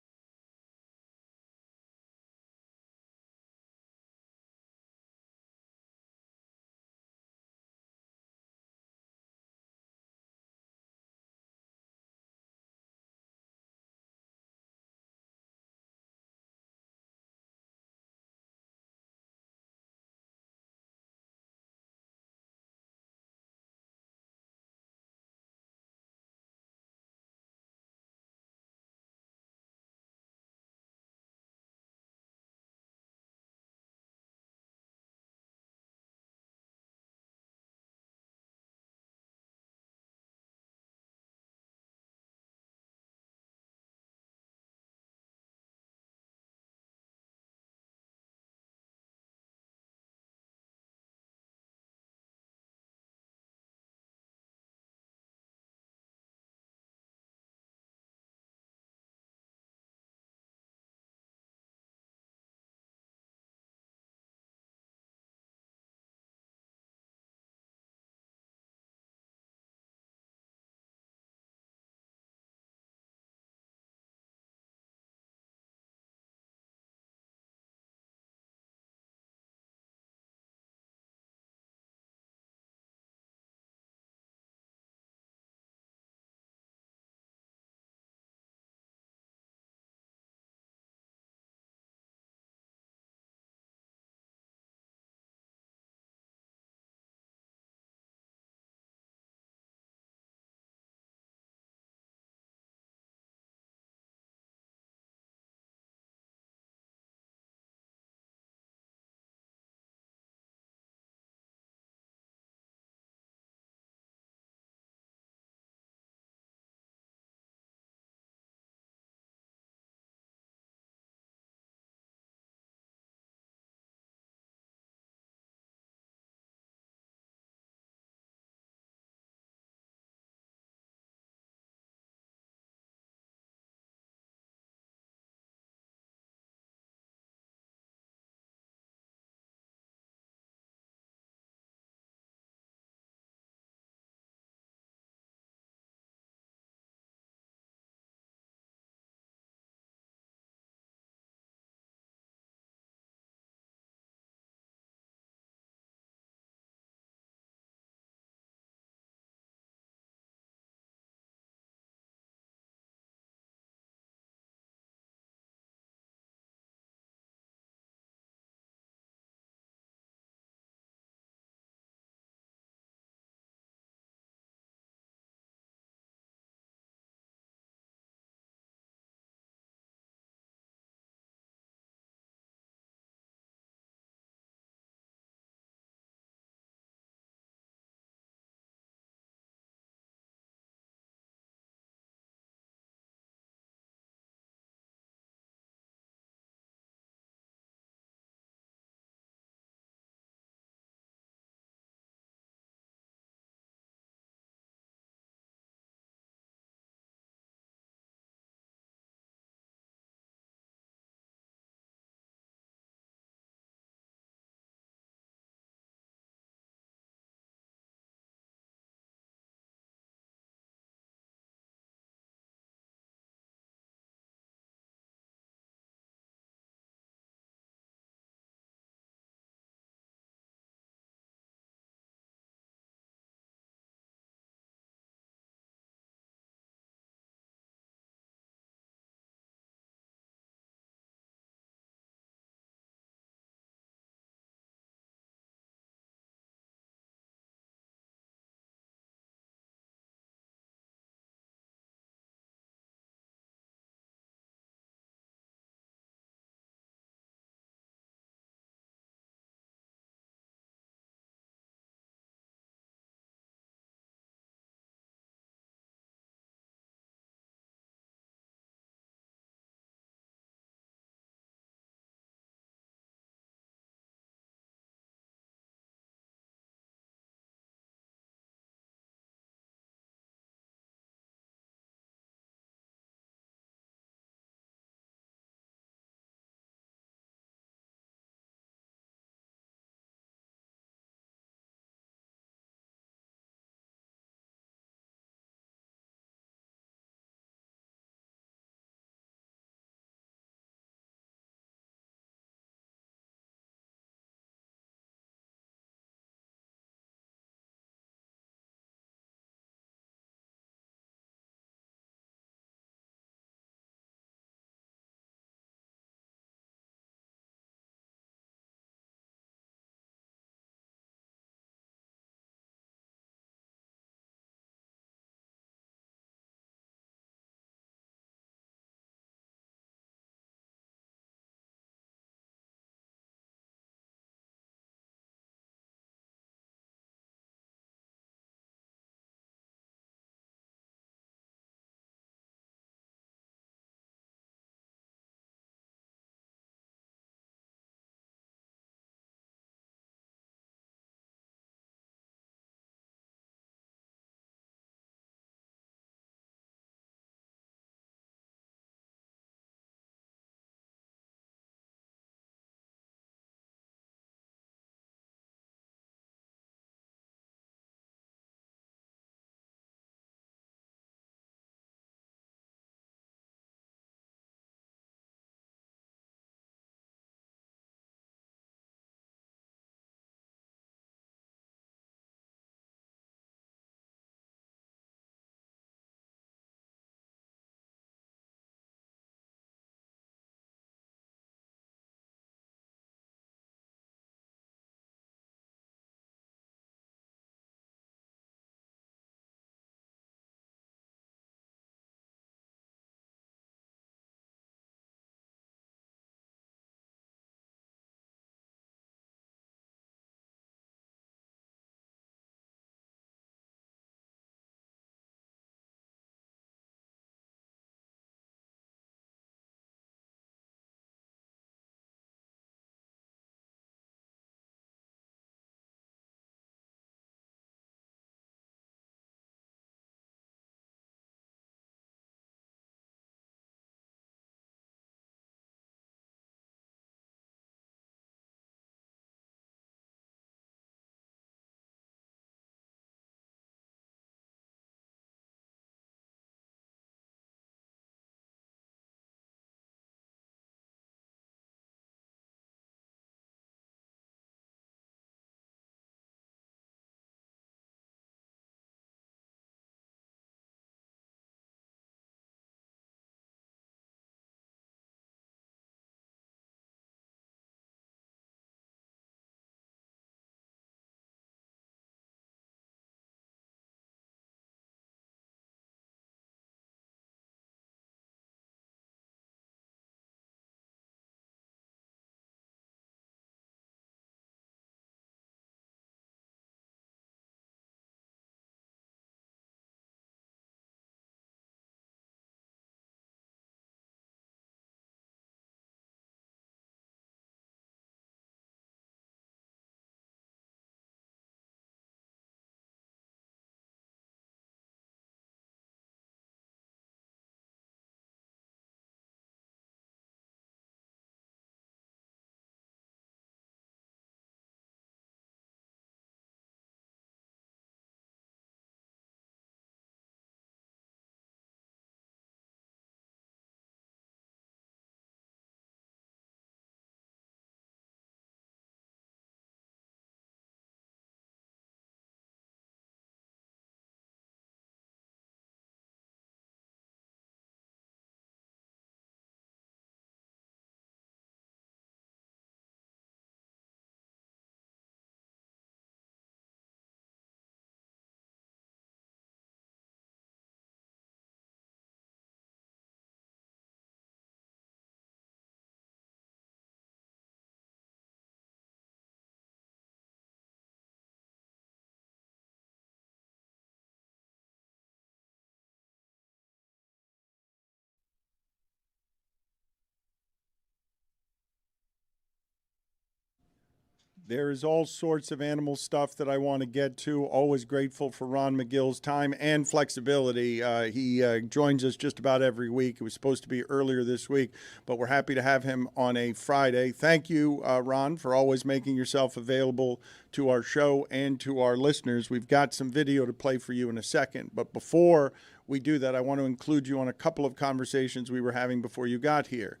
There is all sorts of animal stuff that I want to get to. Always grateful for Ron McGill's time and flexibility. He joins us just about every week. It was supposed to be earlier this week, but we're happy to have him on a Friday. Thank you, Ron, for always making yourself available to our show and to our listeners. We've got some video to play for you in a second, but before we do that, I want to include you on a couple of conversations we were having before you got here.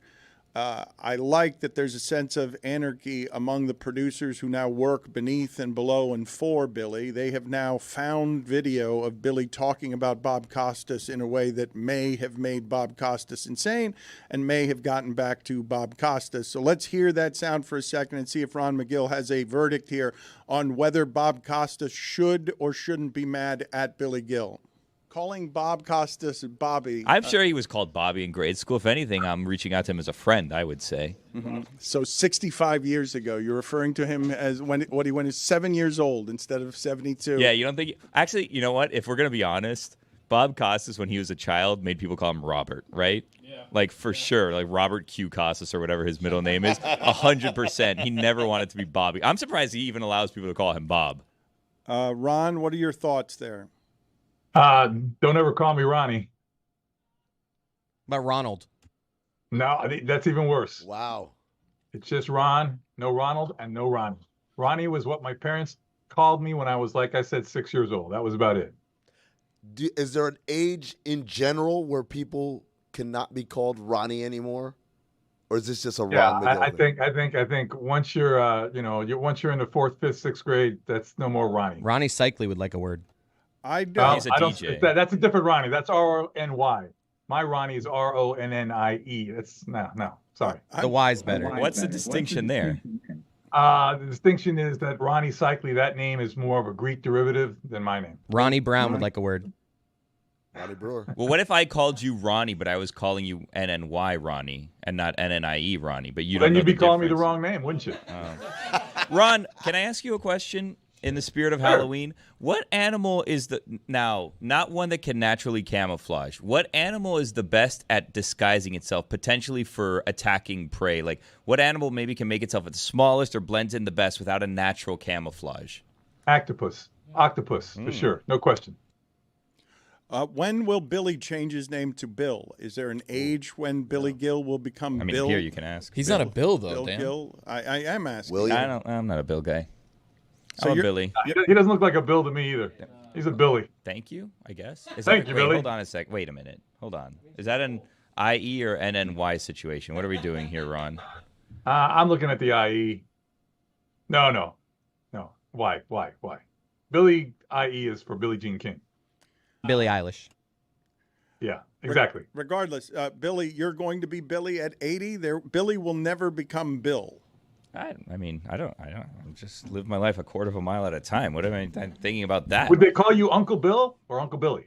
I like that there's a sense of anarchy among the producers who now work beneath and below and for Billy. They have now found video of Billy talking about Bob Costas in a way that may have made Bob Costas insane and may have gotten back to Bob Costas. So let's hear that sound for a second and see if Ron McGill has a verdict here on whether Bob Costas should or shouldn't be mad at Billy Gill. Calling Bob Costas Bobby. I'm sure he was called Bobby in grade school. If anything, I'm reaching out to him as a friend, I would say. Mm-hmm. So 65 years ago, you're referring to him as when he was 7 years old instead of 72. Yeah, you don't think... Actually, you know what? If we're going to be honest, Bob Costas, when he was a child, made people call him Robert, right? Yeah. Like, for sure. Like, Robert Q. Costas or whatever his middle name is. 100%. He never wanted to be Bobby. I'm surprised he even allows people to call him Bob. Ron, what are your thoughts there? Don't ever call me Ronnie. About Ronald. No, I think that's even worse. Wow. It's just Ron, no Ronald, and no Ronnie. Ronnie was what my parents called me when I was, like I said, 6 years old. That was about it. Is there an age in general where people cannot be called Ronnie anymore? Or is this just a Ron McGill? I think once you're, once you're in the 4th, 5th, 6th grade, that's no more Ronnie. Ronnie Cycli would like a word. I don't. He's a DJ. That's a different Ronnie. That's R-O-N-Y. My Ronnie is R-O-N-N-I-E. That's no. Sorry. The Y's better. What's the distinction there? The distinction is that Ronnie Cycli, that name is more of a Greek derivative than my name. Ronnie Brown would like a word. Ronnie Brewer. Well, what if I called you Ronnie, but I was calling you N-N-Y Ronnie and not N-N-I-E Ronnie? But you don't. Then you'd be calling me the difference. wrong name, wouldn't you? Ron, can I ask you a question? In the spirit of Halloween, what animal is not one that can naturally camouflage? What animal is the best at disguising itself, potentially for attacking prey? Like, what animal maybe can make itself at the smallest or blends in the best without a natural camouflage? Octopus, for sure. No question. When will Billy change his name to Bill? Is there an age when Billy Gill will become Bill? Here you can ask. He's not a Bill, though, Bill Dan. Gill? I am asking. William? I'm not a Bill guy. So I'm a Billy. He doesn't look like a Bill to me either. He's a Billy. Thank you, I guess. Thank you, Billy. Hold on a sec. Wait a minute. Hold on. Is that an IE or NNY situation? What are we doing here, Ron? I'm looking at the IE. No. Why? Billy IE is for Billie Jean King. Billie Eilish. Yeah, exactly. Regardless, Billy, you're going to be Billy at 80. Billy will never become Bill. I don't. I just live my life a quarter of a mile at a time. What am I thinking about that? Would they call you Uncle Bill or Uncle Billy?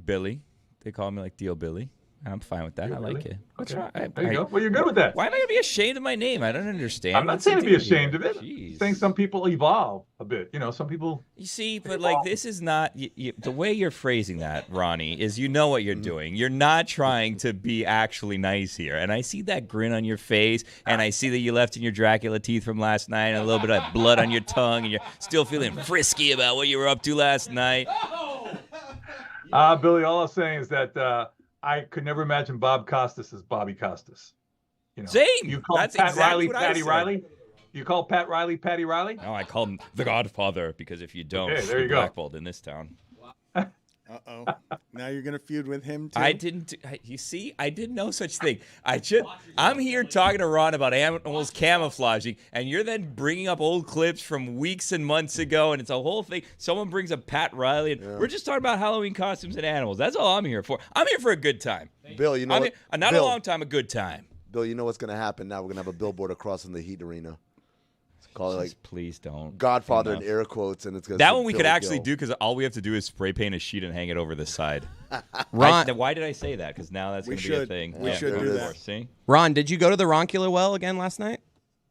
Billy. They call me like Dio Billy. I'm fine with that. I like it. What's wrong? There you go. Well, you're good with that. Why am I gonna be ashamed of my name? I don't understand. I'm not saying to be ashamed of it. I'm saying some people evolve a bit. Some people. You see, but like this is not the way you're phrasing that, Ronnie. Is you know what you're doing. You're not trying to be actually nice here. And I see that grin on your face, and I see that you left in your Dracula teeth from last night, and a little bit of blood on your tongue, and you're still feeling frisky about what you were up to last night. Billy, all I'm saying is that. I could never imagine Bob Costas as Bobby Costas. Same. You call That's Pat exactly Riley what Patty I said. Riley? You call Pat Riley Patty Riley? No, I call him the Godfather because if you don't, Okay, there you you're go. blackballed in this town. Uh-oh. Now you're going to feud with him, too? I didn't know such thing. I'm here talking to Ron about animals camouflaging, and you're then bringing up old clips from weeks and months ago, and it's a whole thing. Someone brings up Pat Riley, and we're just talking about Halloween costumes and animals. That's all I'm here for. I'm here for a good time. Bill, you know what? Not Bill, a long time, a good time. Bill, you know what's going to happen now? We're going to have a billboard across in the Heat Arena. Call it like please don't. Godfather in air quotes, and it's going to that one we could actually do because all we have to do is spray paint a sheet and hang it over the side. Ron, why did I say that? Because now that's going to be a thing. We should do that. See? Ron, did you go to the Roncula well again last night?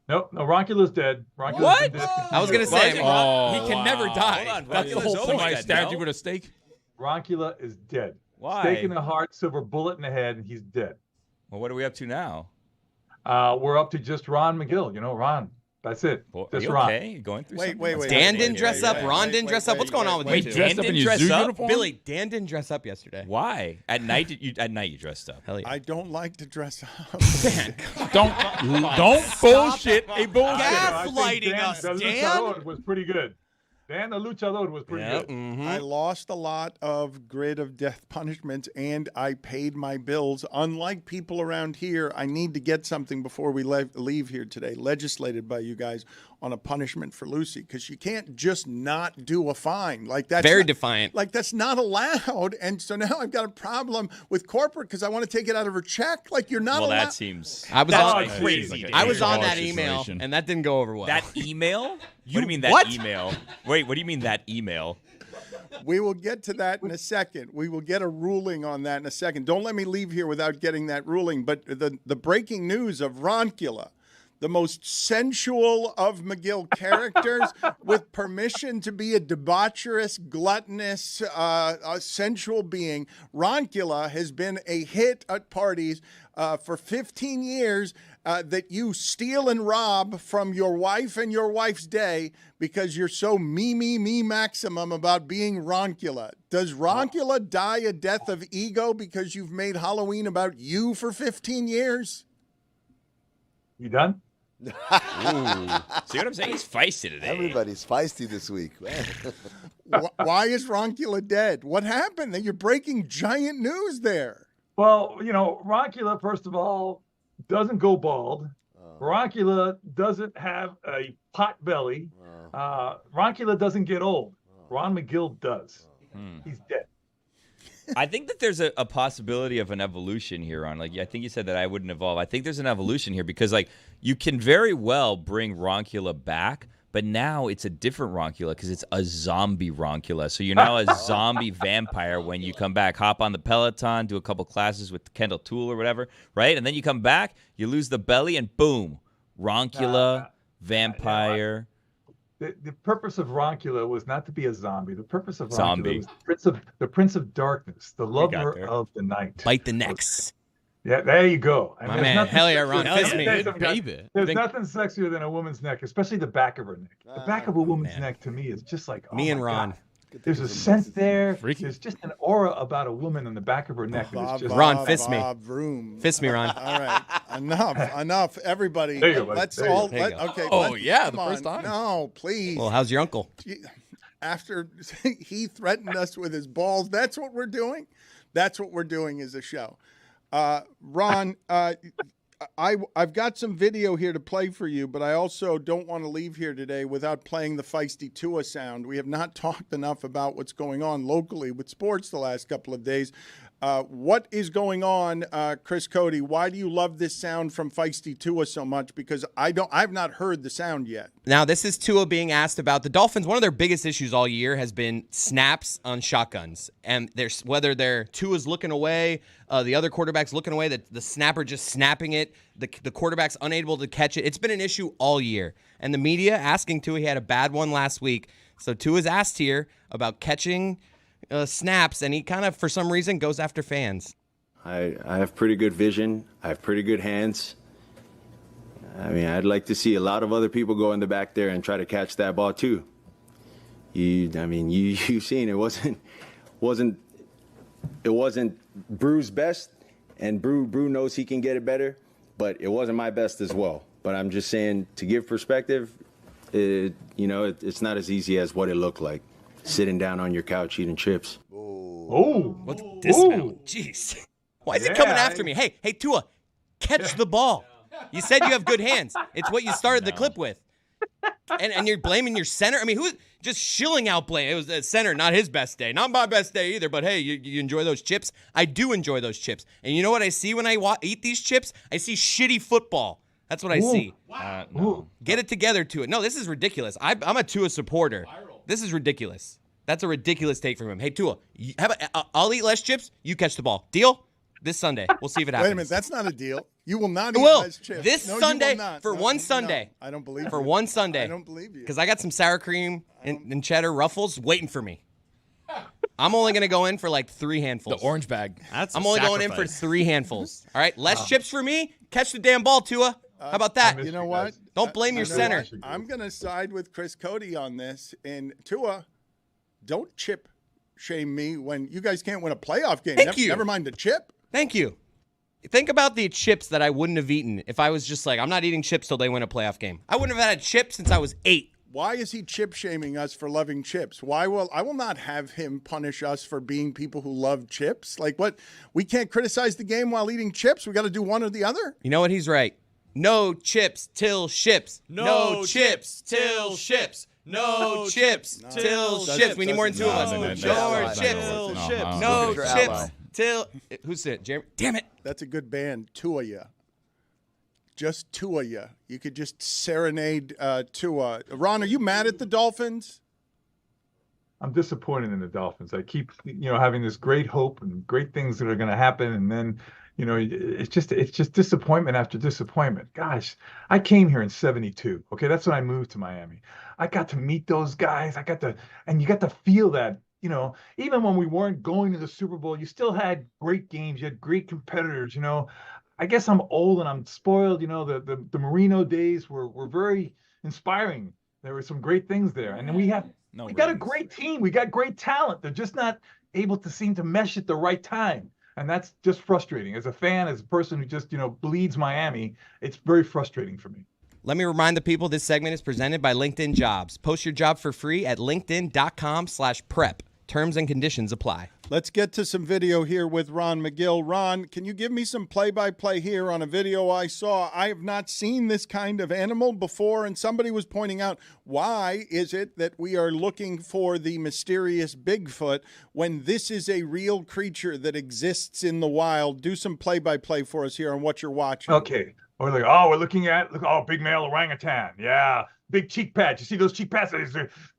No, Roncula's dead. Roncula's What? been dead. I was gonna say, he can never die. Hold on, That's the Roncula's whole always thing. I dead, stabbed no? you with a stake. Roncula is dead. Why? Stake in the heart, silver bullet in the head, and he's dead. Well, what are we up to now? We're up to just Ron McGill. You know, Ron. That's it. Well, just are you Ron. okay? You going through Wait, something? wait, wait. Dan wait, didn't wait, dress wait, up. wait, Ron wait, didn't wait, dress up. wait, What's going on with wait, you Wait, two? Dan Dressed up in didn't his dress zoo up? uniform? Billy, Dan didn't dress up yesterday. Why? At night you dressed up. Hell yeah. I don't like to dress up. Don't bullshit a bullshit. Gaslighting us, The Dan. luchador was pretty good. Dan the luchador was pretty Yeah, good. I lost a lot of grid of death punishments, and I paid my bills. Unlike people around here, I need to get something before we leave here today, legislated by you guys, on a punishment for Lucy, because you can't just not do a fine. Like that's Very not- defiant. Like that's not allowed. And so now I've got a problem with corporate because I want to take it out of her check. Like you're not Well, allowed. that seems I was that's on- crazy. I was on Harsh that email, situation. and that didn't go over well. That email? What do you mean that what? email? Wait, what do you mean that email? We will get to that in a second. We will get a ruling on that in a second. Don't let me leave here without getting that ruling. But the breaking news of Roncula, the most sensual of McGill characters, with permission to be a debaucherous, gluttonous, sensual being. Roncula has been a hit at parties for 15 years. That you steal and rob from your wife and your wife's day because you're so me maximum about being Roncula. Does Roncula die a death of ego because you've made Halloween about you for 15 years? You done? Ooh. See what I'm saying? He's feisty today. Everybody's feisty this week. Man. Why is Roncula dead? What happened? You're breaking giant news there. Well, you know, Roncula, first of all, doesn't go bald. Roncula doesn't have a pot belly. Roncula doesn't get old. Ron McGill does. He's dead. I think that there's a possibility of an evolution here, Ron. Like, I think you said that I wouldn't evolve. I think there's an evolution here because, like, you can very well bring Roncula back, but now it's a different Roncula because it's a zombie Roncula. So you're now a zombie vampire when you come back. Hop on the Peloton, do a couple classes with Kendall Toole or whatever, right? And then you come back, you lose the belly, and boom, Roncula, vampire. The purpose of Roncula was not to be a zombie. The purpose of Roncula Zombie. was the Prince of Darkness, the lover there. of the night. Bite the necks. Yeah, there you go. My man, hell yeah, Ron, fist me. There's nothing sexier than a woman's neck, especially the back of her neck. The back of a woman's neck to me is just like, oh Me and my Ron. God. There's a scent there. There's just an aura about a woman on the back of her neck. That is just Ron, fist me. Vroom. Fist me, Ron. All right, enough, everybody. There you go, buddy. Let's There you all. go. There you go. Okay. Oh, let's- yeah, come the first on. time. No, please. Well, how's your uncle? After he threatened us with his balls, that's what we're doing. That's what we're doing as a show. Ron, I've got some video here to play for you, but I also don't want to leave here today without playing the feisty Tua sound. We have not talked enough about what's going on locally with sports the last couple of days. What is going on, Chris Cody? Why do you love this sound from feisty Tua so much? Because I've not heard the sound yet. Now, this is Tua being asked about the Dolphins. One of their biggest issues all year has been snaps on shotguns. And whether Tua's looking away, the other quarterback's looking away, the snapper just snapping it, the quarterback's unable to catch it. It's been an issue all year. And the media asking Tua, he had a bad one last week. So Tua's asked here about catching snaps, and he kind of, for some reason, goes after fans. I have pretty good vision. I have pretty good hands. I mean, I'd like to see a lot of other people go in the back there and try to catch that ball too. You've seen it wasn't Brew's best, and Brew knows he can get it better, but it wasn't my best as well. But I'm just saying, to give perspective, it's not as easy as what it looked like, sitting down on your couch eating chips. Oh, what's dismount? Jeez. Why is he coming after me? Hey, Tua, catch the ball. You said you have good hands. It's what you started the clip with. And you're blaming your center? I mean, who's just shilling out blame? It was the center, not his best day. Not my best day either, but hey, you enjoy those chips? I do enjoy those chips. And you know what I see when I eat these chips? I see shitty football. That's what I see. No. Get it together, Tua. No, this is ridiculous. I'm a Tua supporter. This is ridiculous. That's a ridiculous take from him. Hey, Tua, I'll eat less chips. You catch the ball. Deal? This Sunday. We'll see if it happens. Wait a minute, that's not a deal. You will not eat Will. less chips. This No, you Sunday, will not. for No, one no, Sunday. I don't believe For you. one Sunday. I don't believe you. Because I got some sour cream and cheddar ruffles waiting for me. I'm only going to go in for like 3 handfuls. The orange bag. I'm only going in for 3 handfuls. All right, less chips for me. Catch the damn ball, Tua. How about that? You know what? Don't blame your center. I'm going to side with Chris Cody on this. And Tua, don't chip shame me when you guys can't win a playoff game. Thank you. Never mind the chip. Thank you. Think about the chips that I wouldn't have eaten if I was just like, I'm not eating chips till they win a playoff game. I wouldn't have had a chip since I was 8. Why is he chip shaming us for loving chips? I will not have him punish us for being people who love chips. Like what? We can't criticize the game while eating chips. We got to do one or the other. You know what? He's right. No chips till ships. No chips till ships. No chips till ships. We need more than 2 of us. No chips. No chips till. Who's it? Jeremy? Damn it. That's a good band. 2 of you. Just 2 of you. You could just serenade Tua. Ron, are you mad at the Dolphins? I'm disappointed in the Dolphins. I keep, having this great hope and great things that are going to happen, and then, it's just disappointment after disappointment. Gosh, I came here in '72. Okay, that's when I moved to Miami. I got to meet those guys. And you got to feel that. Even when we weren't going to the Super Bowl, you still had great games. You had great competitors. I guess I'm old and I'm spoiled. The Marino days were very inspiring. There were some great things there. And then we got a great team. We got great talent. They're just not able to seem to mesh at the right time. And that's just frustrating. As a fan, as a person who just, bleeds Miami, it's very frustrating for me. Let me remind the people this segment is presented by LinkedIn Jobs. Post your job for free at linkedin.com/prep. Terms and conditions apply. Let's get to some video here with Ron McGill. Ron, can you give me some play-by-play here on a video I saw? I have not seen this kind of animal before, and somebody was pointing out, why is it that we are looking for the mysterious Bigfoot when this is a real creature that exists in the wild? Do some play-by-play for us here on what you're watching. Okay. We're looking at, big male orangutan. Yeah. Big cheek pads. You see those cheek pads?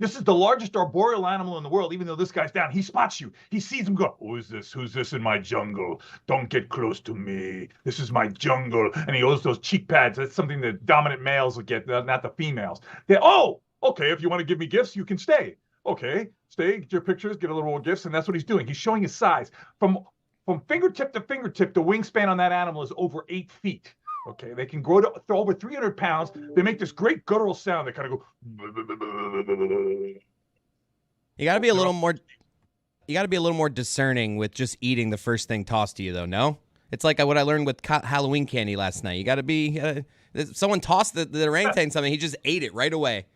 This is the largest arboreal animal in the world, even though this guy's down. He spots you. He sees him go, who's this? Who's this in my jungle? Don't get close to me. This is my jungle. And he owes those cheek pads. That's something that dominant males will get, not the females. Okay, if you want to give me gifts, you can stay. Okay, stay, get your pictures, get a little more gifts, and that's what he's doing. He's showing his size. From fingertip to fingertip, the wingspan on that animal is over 8 feet. Okay, they can grow to over 300 pounds. They make this great guttural sound. They kind of go. You got to be a little more. You got to be a little more discerning with just eating the first thing tossed to you, though. No, it's like what I learned with Halloween candy last night. You got to be. If someone tossed the orangutan something, he just ate it right away.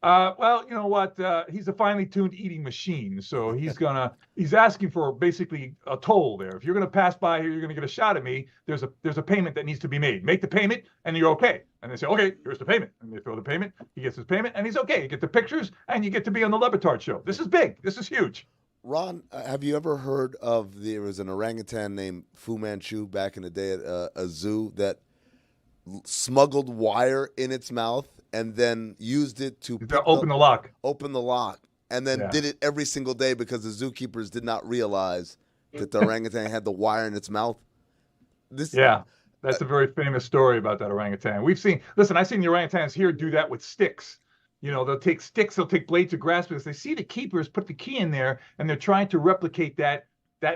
Well, you know what? He's a finely tuned eating machine, so he's asking for basically a toll there. If you're gonna pass by here, you're gonna get a shot at me. There's a payment that needs to be made. Make the payment, and you're okay. And they say, okay, here's the payment. And they throw the payment. He gets his payment, and he's okay. You get the pictures, and you get to be on the Le Batard Show. This is big. This is huge. Ron, have you ever heard of there was an orangutan named Fu Manchu back in the day at a zoo that smuggled wire in its mouth and then used it to open the lock. Open the lock, and then did it every single day because the zookeepers did not realize that the orangutan had the wire in its mouth. That's a very famous story about that orangutan. I've seen the orangutans here do that with sticks. They'll take sticks, they'll take blades of grass because they see the keepers put the key in there, and they're trying to replicate that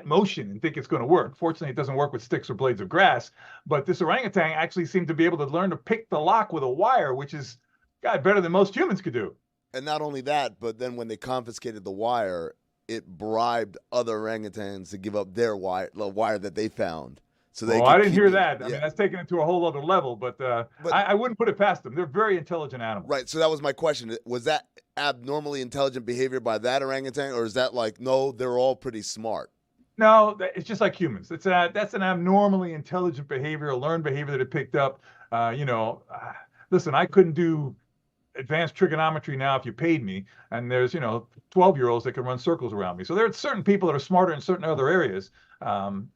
motion and think it's going to work. Fortunately, it doesn't work with sticks or blades of grass, but this orangutan actually seemed to be able to learn to pick the lock with a wire, which is better than most humans could do. And not only that, but then when they confiscated the wire, it bribed other orangutans to give up their wire, the wire that they found. So I didn't hear that. I mean, that's taken it to a whole other level, but I wouldn't put it past them. They're very intelligent animals. Right. So that was my question. Was that abnormally intelligent behavior by that orangutan, or is that no, they're all pretty smart? No, it's just like humans. That's an abnormally intelligent behavior, a learned behavior that it picked up. Listen, I couldn't do advanced trigonometry now if you paid me, and there's 12-year-olds that can run circles around me. So there are certain people that are smarter in certain other areas.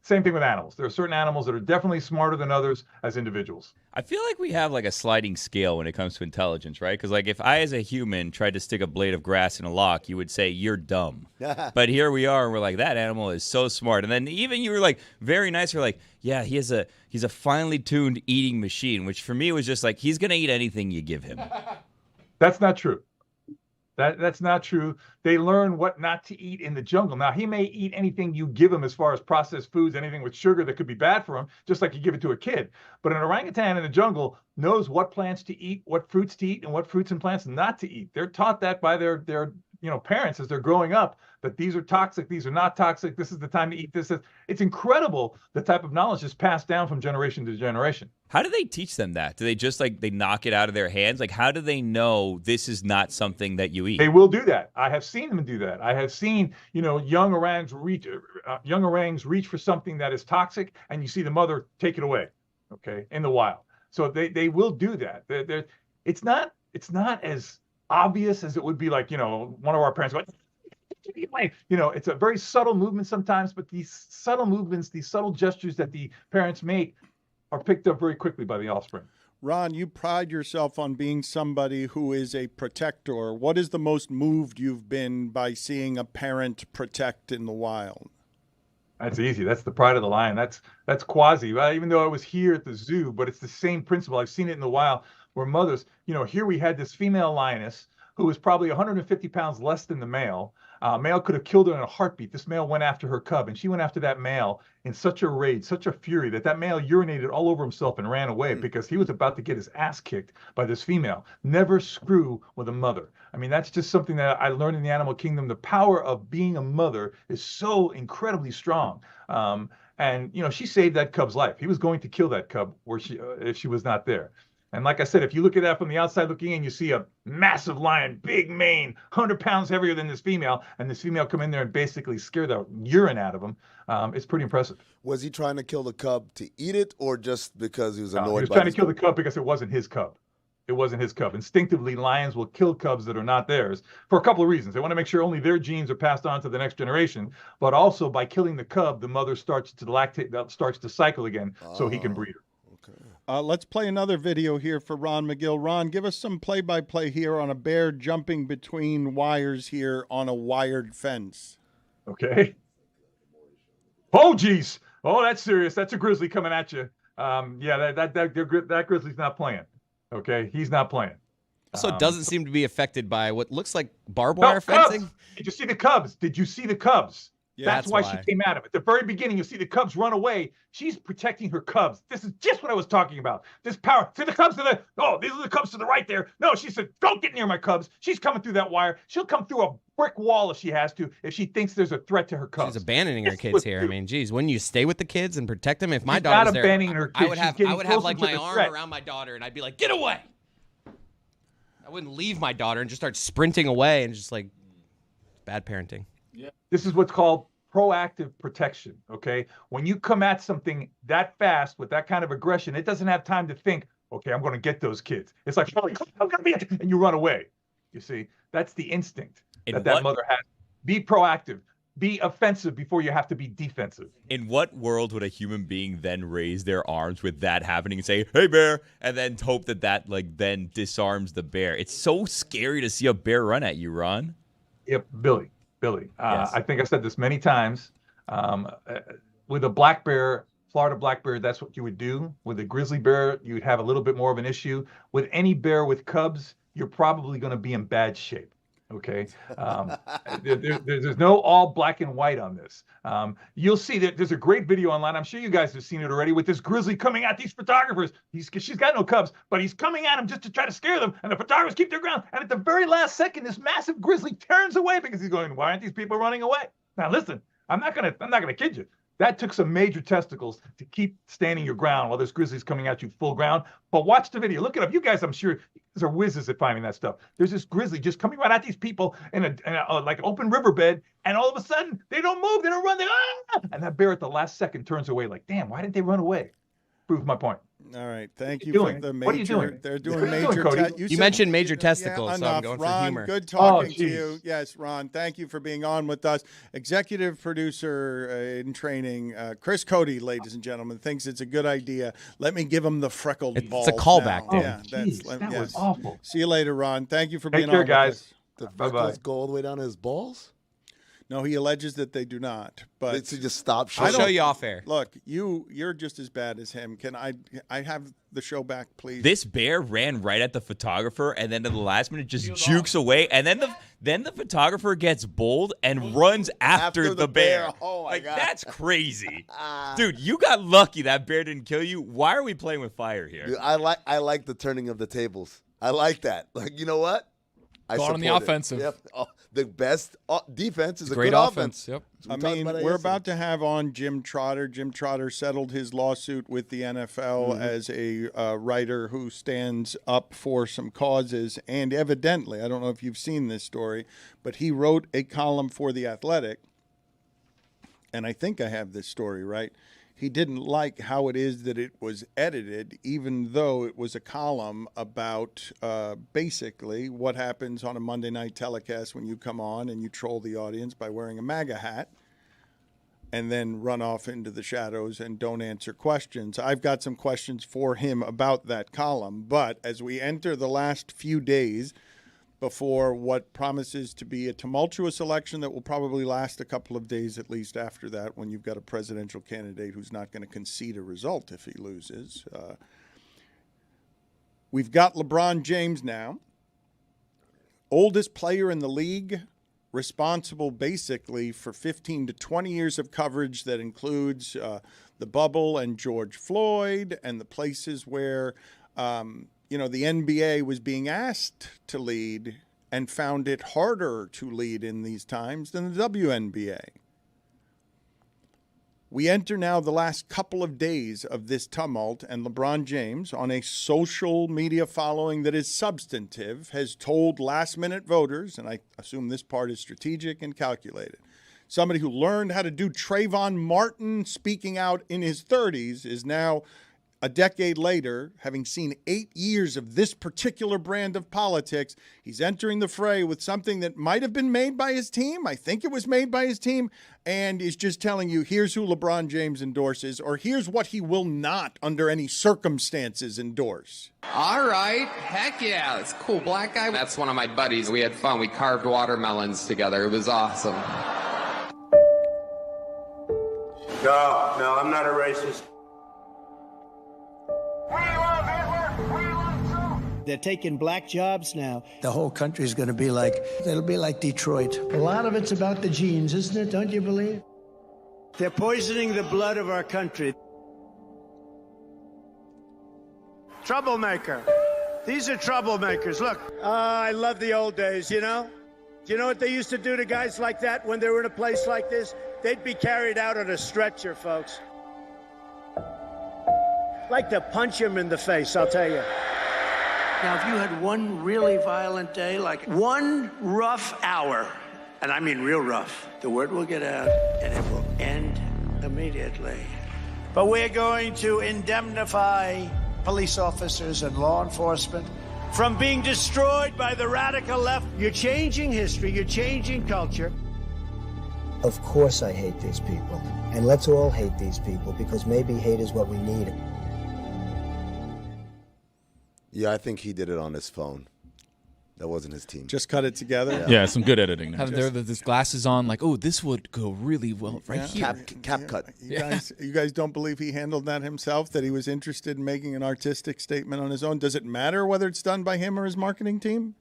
Same thing with animals. There are certain animals that are definitely smarter than others as individuals. I feel like we have a sliding scale when it comes to intelligence, right? Because if I as a human tried to stick a blade of grass in a lock, you would say you're dumb. But here we are, and we're like, that animal is so smart. And then even you were very nice. You're like, yeah, he's a finely tuned eating machine, which for me was just he's gonna eat anything you give him. That's not true. That's not true. They learn what not to eat in the jungle. Now, he may eat anything you give him as far as processed foods, anything with sugar that could be bad for him, just like you give it to a kid. But an orangutan in the jungle knows what plants to eat, what fruits to eat, and what fruits and plants not to eat. They're taught that by their parents as they're growing up, that these are toxic, these are not toxic, this is the time to eat this. It's incredible the type of knowledge is passed down from generation to generation. How do they teach them that? Do they just they knock it out of their hands? How do they know this is not something that you eat? They will do that. I have seen them do that. I have seen, young orangs reach for something that is toxic, and you see the mother take it away, okay, in the wild. So they will do that. It's not as obvious as it would be one of our parents going, it's a very subtle movement sometimes, but these subtle movements, these subtle gestures that the parents make are picked up very quickly by the offspring. Ron, you pride yourself on being somebody who is a protector. What is the most moved you've been by seeing a parent protect in the wild? That's easy. That's the pride of the lion. That's quasi. Even though I was here at the zoo, but it's the same principle. I've seen it in the wild where mothers, here we had this female lioness who was probably 150 pounds less than the male. Male could have killed her in a heartbeat. This male went after her cub, and she went after that male in such a rage, such a fury that male urinated all over himself and ran away because he was about to get his ass kicked by this female. Never screw with a mother. I mean, that's just something that I learned in the animal kingdom. The power of being a mother is so incredibly strong. And she saved that cub's life. He was going to kill that cub if she was not there. And like I said, if you look at that from the outside looking in, you see a massive lion, big mane, 100 pounds heavier than this female, and this female come in there and basically scare the urine out of him. It's pretty impressive. Was he trying to kill the cub to eat it, or just because he was annoyed? He was trying to kill the cub because it wasn't his cub. It wasn't his cub. Instinctively, lions will kill cubs that are not theirs for a couple of reasons. They want to make sure only their genes are passed on to the next generation, but also by killing the cub, the mother starts to lactate, starts to cycle again, so he can breed her. Let's play another video here for Ron McGill. Ron, give us some play-by-play here on a bear jumping between wires here on a wired fence. Okay. Oh, geez. Oh, that's serious. That's a grizzly coming at you. That grizzly's not playing. Okay, he's not playing. Also, doesn't seem to be affected by what looks like barbed wire fencing. Cubs. Did you see the cubs? Did you see the cubs? Yeah, that's why she came at him. At the very beginning, you see the cubs run away. She's protecting her cubs. This is just what I was talking about. This power. See the cubs these are the cubs to the right there. No, she said, don't get near my cubs. She's coming through that wire. She'll come through a brick wall if she has to, if she thinks there's a threat to her cubs. She's abandoning her kids here. I mean, geez, wouldn't you stay with the kids and protect them? If my daughter's there, abandoning her kids. I would have like my arm around my daughter, and I'd be like, get away. I wouldn't leave my daughter and just start sprinting away and just bad parenting. Yeah. This is what's called proactive protection, okay? When you come at something that fast with that kind of aggression, it doesn't have time to think, okay, I'm going to get those kids. It's like, oh, I'm going to be, and you run away. You see, that's the instinct that mother has. Be proactive. Be offensive before you have to be defensive. In what world would a human being then raise their arms with that happening and say, hey, bear, and then hope that then disarms the bear? It's so scary to see a bear run at you, Ron. Yep, Billy. Yes. I think I've said this many times. With a black bear, Florida black bear, that's what you would do. With a grizzly bear, you'd have a little bit more of an issue. With any bear with cubs, you're probably going to be in bad shape. Okay, there's no all black and white on this. You'll see that there's a great video online. I'm sure you guys have seen it already with this grizzly coming at these photographers. She's got no cubs, but he's coming at them just to try to scare them. And the photographers keep their ground. And at the very last second, this massive grizzly turns away because he's going, "Why aren't these people running away?" Now listen, I'm not gonna kid you. That took some major testicles to keep standing your ground while this grizzly's coming at you full ground. But watch the video. Look it up. You guys, I'm sure, you guys are whizzes at finding that stuff. There's this grizzly just coming right at these people in a like open riverbed, and all of a sudden they don't move, they don't run, and that bear at the last second turns away. Like, damn, why didn't they run away? Proves my point. All right, thank you for the major. What are you doing? They're doing major. You mentioned major testicles, so I'm going Ron, for humor. Good talking to you. Yes, Ron, thank you for being on with us. Executive producer in training, Chris Cody, ladies and gentlemen, thinks it's a good idea. Let me give him the freckled balls. It's a callback, Dan. That was awful. See you later, Ron. Thank you for being Take care, on guys. The freckles go all the way down to his balls? No, he alleges that they do not. But Let's just stop. I'll show you off air. Look, you're just as bad as him. Can I have the show back, please? This bear ran right at the photographer, and then at the last minute just jukes away, and then the photographer gets bold and runs after the bear. Oh my God, that's crazy, dude. You got lucky that bear didn't kill you. Why are we playing with fire here? Dude, I like the turning of the tables. I like that. Like, you know what? I Go on the support it. offensive. Yep. Oh, the best defense is a Great good offense. Yep. I mean, we're about to have on Jim Trotter. Jim Trotter settled his lawsuit with the NFL as a writer who stands up for some causes. And evidently, I don't know if you've seen this story, but he wrote a column for The Athletic. And I think I have this story right. He didn't like how it is that it was edited, even though it was a column about basically what happens on a Monday night telecast when you come on and you troll the audience by wearing a MAGA hat and then run off into the shadows and don't answer questions. I've got some questions for him about that column, but as we enter the last few days before what promises to be a tumultuous election that will probably last a couple of days at least after that, when you've got a presidential candidate who's not going to concede a result if he loses. We've got LeBron James now, oldest player in the league, responsible basically for 15 to 20 years of coverage that includes the bubble and George Floyd and the places where the NBA was being asked to lead and found it harder to lead in these times than the WNBA. We enter now the last couple of days of this tumult, and LeBron James, on a social media following that is substantive, has told last-minute voters, and I assume this part is strategic and calculated, somebody who learned how to do Trayvon Martin speaking out in his 30s is now, a decade later, having seen 8 years of this particular brand of politics, he's entering the fray with something that might have been made by his team. I think it was made by his team, and is just telling you, here's who LeBron James endorses, or here's what he will not, under any circumstances, endorse. All right. Heck yeah. It's cool. Black guy. That's one of my buddies. We had fun. We carved watermelons together. It was awesome. No, I'm not a racist. They're taking black jobs now. The whole country is going to be like, it'll be like Detroit. A lot of it's about the genes, isn't it? Don't you believe? They're poisoning the blood of our country. Troublemaker. These are troublemakers. Look, I love the old days, you know? Do you know what they used to do to guys like that when they were in a place like this? They'd be carried out on a stretcher, folks. Like to punch him in the face, I'll tell you. Now, if you had one really violent day, like one rough hour, and I mean real rough, the word will get out and it will end immediately. But we're going to indemnify police officers and law enforcement from being destroyed by the radical left. You're changing history, you're changing culture. Of course I hate these people. And let's all hate these people, because maybe hate is what we need. Yeah, I think he did it on his phone. That wasn't his team. Just cut it together? Yeah, some good editing there. Have his glasses on, like, oh, this would go really well right here. Cap cut. You guys don't believe he handled that himself, that he was interested in making an artistic statement on his own? Does it matter whether it's done by him or his marketing team?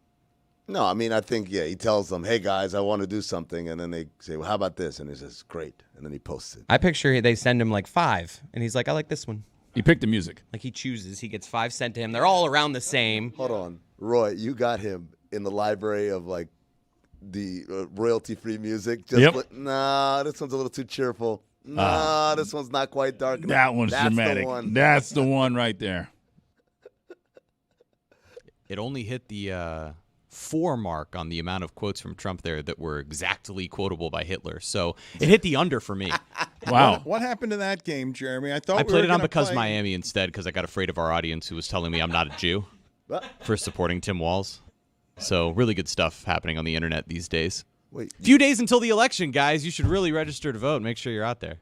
No, I mean, I think, he tells them, hey, guys, I want to do something. And then they say, well, how about this? And he says, great. And then he posts it. I picture they send him like 5, and he's like, I like this one. He picked the music. Like he chooses. He gets 5 sent to him. They're all around the same. Hold on. Roy, you got him in the library of, like, the royalty-free music. Just nah, this one's a little too cheerful. Nah, this one's not quite dark enough. That one's That's dramatic. The one. That's the one right there. It only hit the 4 mark on the amount of quotes from Trump there that were exactly quotable by Hitler. So it hit the under for me. Wow. What happened to that game, Jeremy? I thought I we played were it on gonna Because play... Miami instead because I got afraid of our audience who was telling me I'm not a Jew for supporting Tim Walz. So really good stuff happening on the internet these days. Wait, few days until the election, guys. You should really register to vote. Make sure you're out there.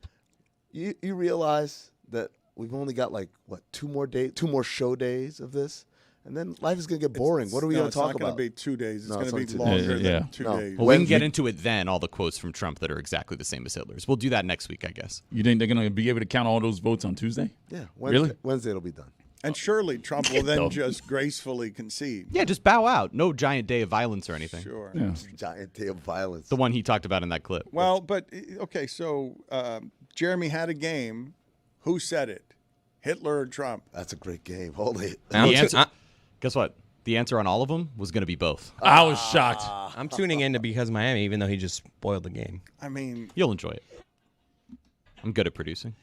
You realize that we've only got, like, what, 2 more show days of this? and then life is going to get boring. What are we going to talk It's not about? going to be 2 days. It's No, going to be only 2 longer days. Yeah. than 2 No. days. Well, we can get into it then, all the quotes from Trump that are exactly the same as Hitler's. We'll do that next week, I guess. You think they're going to be able to count all those votes on Tuesday? Yeah, Wednesday, Really? Wednesday it'll be done. And surely Trump will then No. just gracefully concede. Yeah, just bow out. No giant day of violence or anything. Sure. Yeah. Giant day of violence. The one he talked about in that clip. Well, but okay, so Jeremy had a game. Who said it? Hitler or Trump? That's a great game. Holy. The answer, guess what? The answer on all of them was going to be both. I was shocked. I'm tuning in to Because Miami, even though he just spoiled the game. I mean, You'll enjoy it. I'm good at producing.